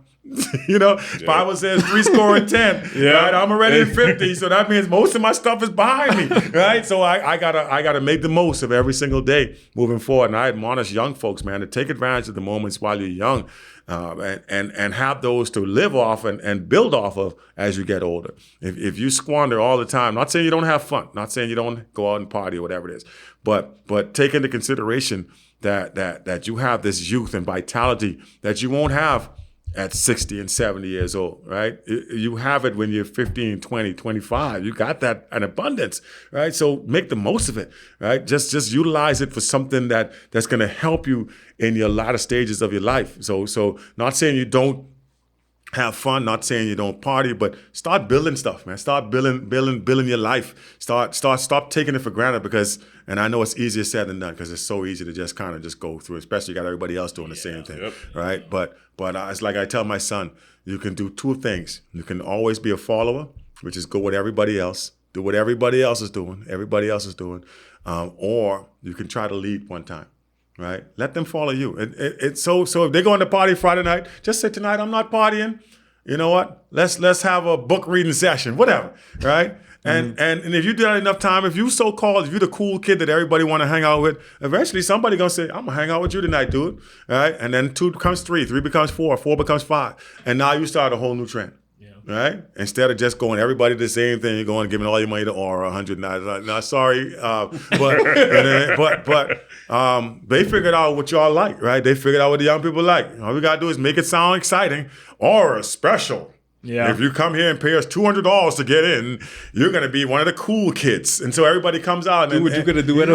Bible says 10. Right? I'm already at 50, so that means most of my stuff is behind me, right? So I gotta make the most of every single day moving forward. And I admonish young folks, man, to take advantage of the moments while you're young, and have those to live off and build off of as you get older. If you squander all the time, not saying you don't have fun, not saying you don't go out and party or whatever it is, but take into consideration that you have this youth and vitality that you won't have at 60 and 70 years old, right? You have it when you're 15, 20, 25. You got that in abundance, right? So make the most of it, right? Just utilize it for something that's going to help you in your latter stages of your life. So not saying you don't have fun, not saying you don't party, but start building stuff, man. Start building your life. Stop taking it for granted, because, and I know it's easier said than done, because it's so easy to just kind of just go through, especially you got everybody else doing the same thing, right? But it's like I tell my son, you can do two things. You can always be a follower, which is go with everybody else, do what everybody else is doing, or you can try to lead one time. Right? Let them follow you. It's so if they go on the party Friday night, just say, tonight I'm not partying. You know what? Let's have a book reading session, whatever, right? And if you do that enough time, if you're the cool kid that everybody want to hang out with, eventually somebody gonna say, I'm gonna hang out with you tonight, dude. All right? And then 2 becomes 3, 3 becomes 4, 4 becomes 5. And now you start a whole new trend. Right? Instead of just going everybody the same thing, you're going giving all your money to Aura, $100. No, sorry, but they figured out what y'all like, right? They figured out what the young people like. All we gotta do is make it sound exciting. Aura special. Yeah. If you come here and pay us $200 to get in, you're gonna be one of the cool kids. And so everybody comes out and do what you could do it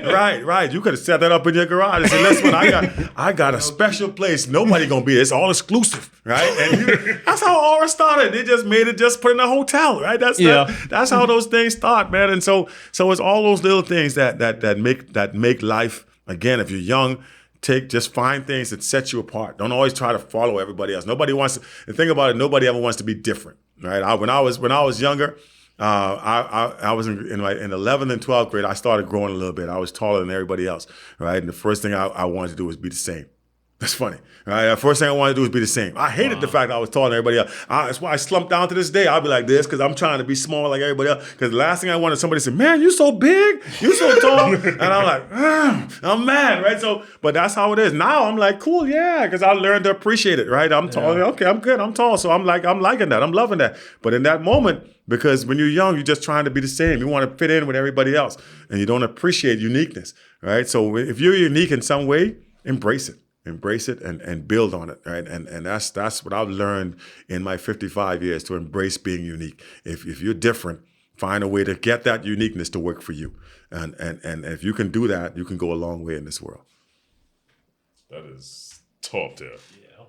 Right. You could have set that up in your garage and said, listen, I got a special place. Nobody gonna be there. It's all exclusive, right? And that's how Aura started. They just made it just put in a hotel, right? That's how those things start, man. And so it's all those little things that make life, again, if you're young, just find things that set you apart. Don't always try to follow everybody else. Nobody wants to. The thing about it, nobody ever wants to be different, right? When I was younger, I was in 11th and 12th grade. I started growing a little bit. I was taller than everybody else, right? And the first thing I wanted to do was be the same. That's funny, right? The first thing I wanted to do was be the same. I hated the fact that I was taller than everybody else. That's why I slumped down to this day. I'll be like this because I'm trying to be small like everybody else. Because the last thing I wanted somebody to say, man, you so big, you so tall. And I'm like, I'm mad, right? So, but that's how it is. Now I'm like, cool, yeah, because I learned to appreciate it, right? I'm tall. Okay, I'm good. I'm tall. So I'm liking that. I'm loving that. But in that moment, because when you're young, you're just trying to be the same. You want to fit in with everybody else. And you don't appreciate uniqueness, right? So if you're unique in some way, embrace it. Embrace it and build on it, right? And that's what I've learned in my 55 years, to embrace being unique. If you're different, find a way to get that uniqueness to work for you. And if you can do that, you can go a long way in this world. That is top tier. Yeah.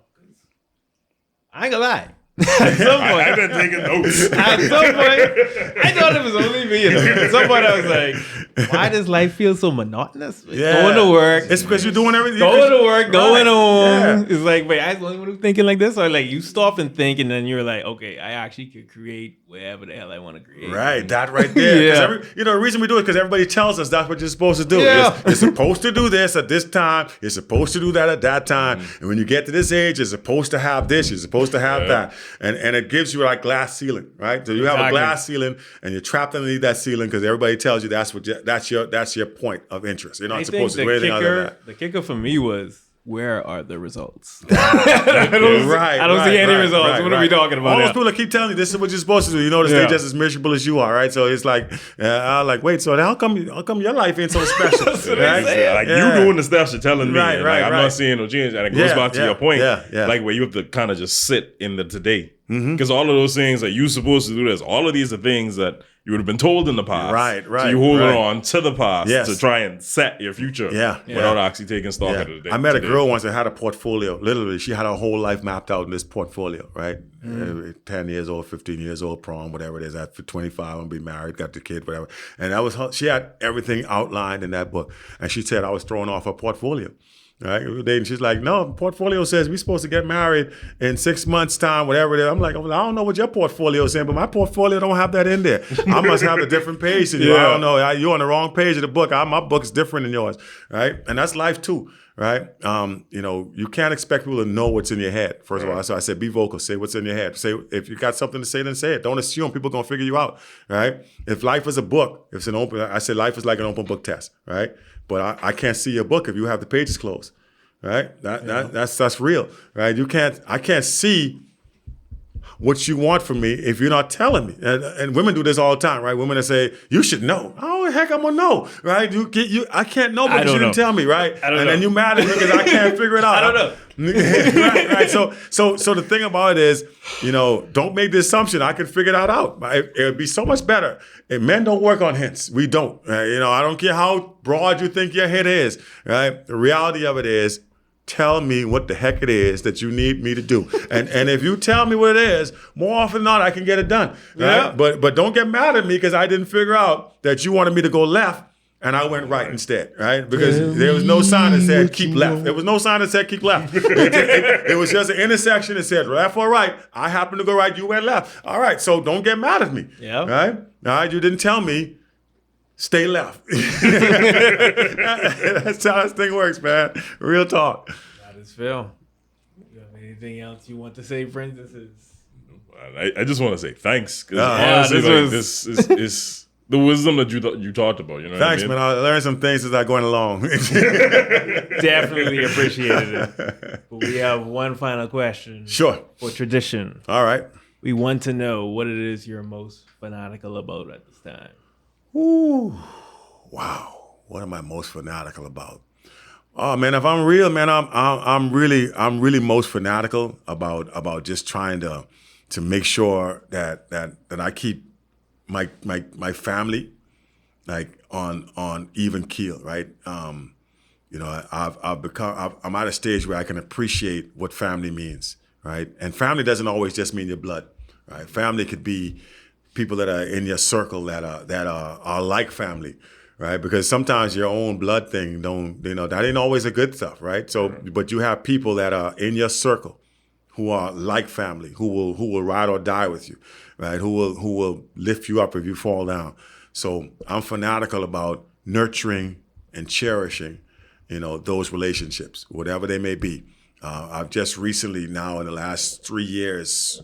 I ain't gonna lie. At some point, I've been taking notes. At some point, I thought it was only me. At some point, I was like, "Why does life feel so monotonous? Going to work. It's because you're doing everything. Going to work, going home. It's like, wait, I was the only one who's thinking like this, or like you stop and think, and then you're like, okay, I actually could create whatever the hell I want to create. Right, that right there. The reason we do it is because everybody tells us that's what you're supposed to do. Yeah. You're supposed to do this at this time. You're supposed to do that at that time. And when you get to this age, you're supposed to have this. You're supposed to have that. And it gives you like glass ceiling, right? So you have a glass ceiling, and you're trapped underneath that ceiling because everybody tells you that's your point of interest. You're not supposed to do anything other than that. The kicker for me was, where are the results? I don't see any results. What are we talking about? All those people that keep telling you this is what you're supposed to do. You know, stay just as miserable as you are, right? So it's like, I'm like, wait, so how come your life ain't so special? Right? You doing the stuff you're telling me. I'm not seeing no change. And it goes back to your point, like where you have to kind of just sit in the today. Because all of those things that you're supposed to do this, all of these are things that you would have been told in the past. Right. So you hold on to the past to try and set your future without actually taking stock of the day. I met a girl once that had a portfolio. Literally, she had her whole life mapped out in this portfolio, right? 10 years old, 15 years old, prom, whatever it is. At 25, I'm going to be married, got the kid, whatever. And that was her. She had everything outlined in that book. And she said I was throwing off her portfolio. Right? And she's like, no, portfolio says we're supposed to get married in 6 months' time, whatever it is. I'm like, I don't know what your portfolio is saying, but my portfolio don't have that in there. I must have a different page than you. I don't know. You're on the wrong page of the book. My book's different than yours, right? And that's life too, right? You can't expect people to know what's in your head, first of all. So I said, be vocal. Say what's in your head. Say, if you got something to say, then say it. Don't assume people going to figure you out, right? If life is a book, I said life is like an open book test, right? But I can't see your book if you have the pages closed, right? That's real, right? I can't see what you want from me if you're not telling me. And women do this all the time, right? Women that say, you should know. Oh, heck, I'm gonna know, right? I can't know because you didn't tell me, right? Then you mad at me because I can't figure it out. I don't know. right. So the thing about it is, don't make the assumption I can figure that out. It would be so much better. And men don't work on hints. We don't. I don't care how broad you think your head is, right? The reality of it is, tell me what the heck it is that you need me to do. And if you tell me what it is, more often than not, I can get it done. Right? Yeah. But don't get mad at me because I didn't figure out that you wanted me to go left and I went right instead, right? Because there was no sign that said keep left. There was no sign that said keep left. It was just an intersection that said left or right. I happened to go right, you went left. All right, so don't get mad at me. Yeah. Right? All right, you didn't tell me. Stay left. That's how this thing works, man. Real talk. That is Phil. You have anything else you want to say, friends? I just want to say thanks. Because this this is the wisdom that you talked about. You know Thanks, what I mean? man. I learned some things as I going along. Definitely appreciated it. But we have one final question. Sure. For tradition. All right. We want to know what it is you're most fanatical about at this time. Ooh, wow. What am I most fanatical about? Oh man, if I'm real, man, I'm really most fanatical about just trying to make sure that I keep my family like on even keel, right? You know, I'm at a stage where I can appreciate what family means, right? And family doesn't always just mean your blood, right? Family could be people that are in your circle that are like family, right? Because sometimes your own blood thing that ain't always a good stuff, right? So, but you have people that are in your circle who are like family, who will ride or die with you, right? Who will lift you up if you fall down. So I'm fanatical about nurturing and cherishing, those relationships, whatever they may be. I've just recently now in the last 3 years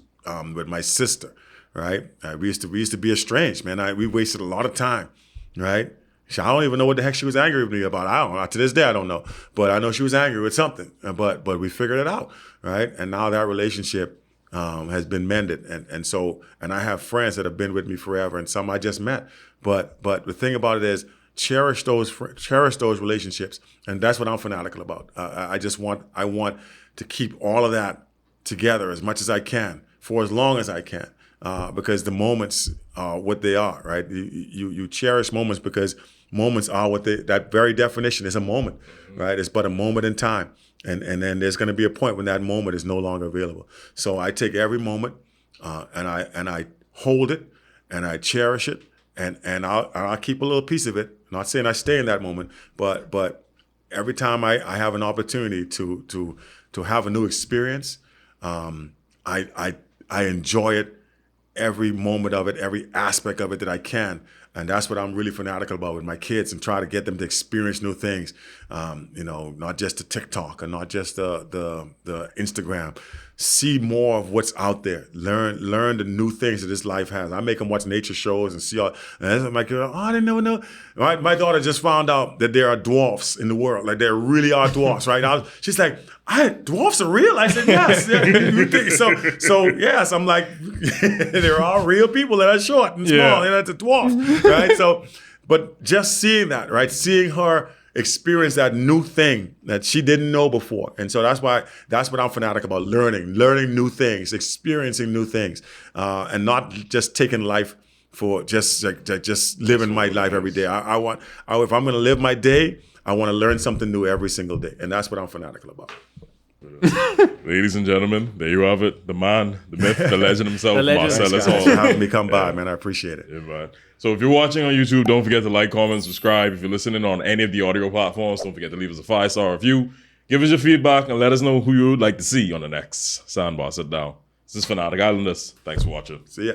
with my sister, right? We used to be estranged, man. We wasted a lot of time, right? I don't even know what the heck she was angry with me about. I don't know. To this day, I don't know. But I know she was angry with something. But we figured it out, right? And now that relationship has been mended. And I have friends that have been with me forever and some I just met. But the thing about it is cherish those relationships. And that's what I'm fanatical about. I want to keep all of that together as much as I can for as long as I can. Because the moments are what they are, right? You cherish moments because moments are that very definition is a moment, right? It's but a moment in time. And then there's going to be a point when that moment is no longer available. So I take every moment and I hold it and I cherish it and I'll keep a little piece of it. I'm not saying I stay in that moment, but every time I have an opportunity to have a new experience, I enjoy it. Every moment of it, every aspect of it that I can. And that's what I'm really fanatical about with my kids and try to get them to experience new things. Not just the TikTok and not just the Instagram. See more of what's out there. Learn the new things that this life has. I make them watch nature shows and see all. And my kid, I didn't know. My daughter just found out that there are dwarfs in the world. Like there really are dwarfs, right? She's like, dwarfs are real? I said, yes. You think so? So yes, I'm like, there are real people that are short and small, and that's a dwarf, right? So, but just seeing that, right? Seeing her experience that new thing that she didn't know before. And so that's what I'm fanatic about, learning new things, experiencing new things, and not just taking life for just living my life every day. If I'm going to live my day, I want to learn something new every single day. And that's what I'm fanatical about. Ladies and gentlemen, there you have it. The man, the myth, the legend himself, Marcellus Hall. Thanks for having me come by, man. I appreciate it. Yeah, man. So if you're watching on YouTube, don't forget to like, comment, subscribe. If you're listening on any of the audio platforms, don't forget to leave us a 5-star review. Give us your feedback and let us know who you would like to see on the next Sandbar Sitdown. This is Fanatic Islanders. Thanks for watching. See ya.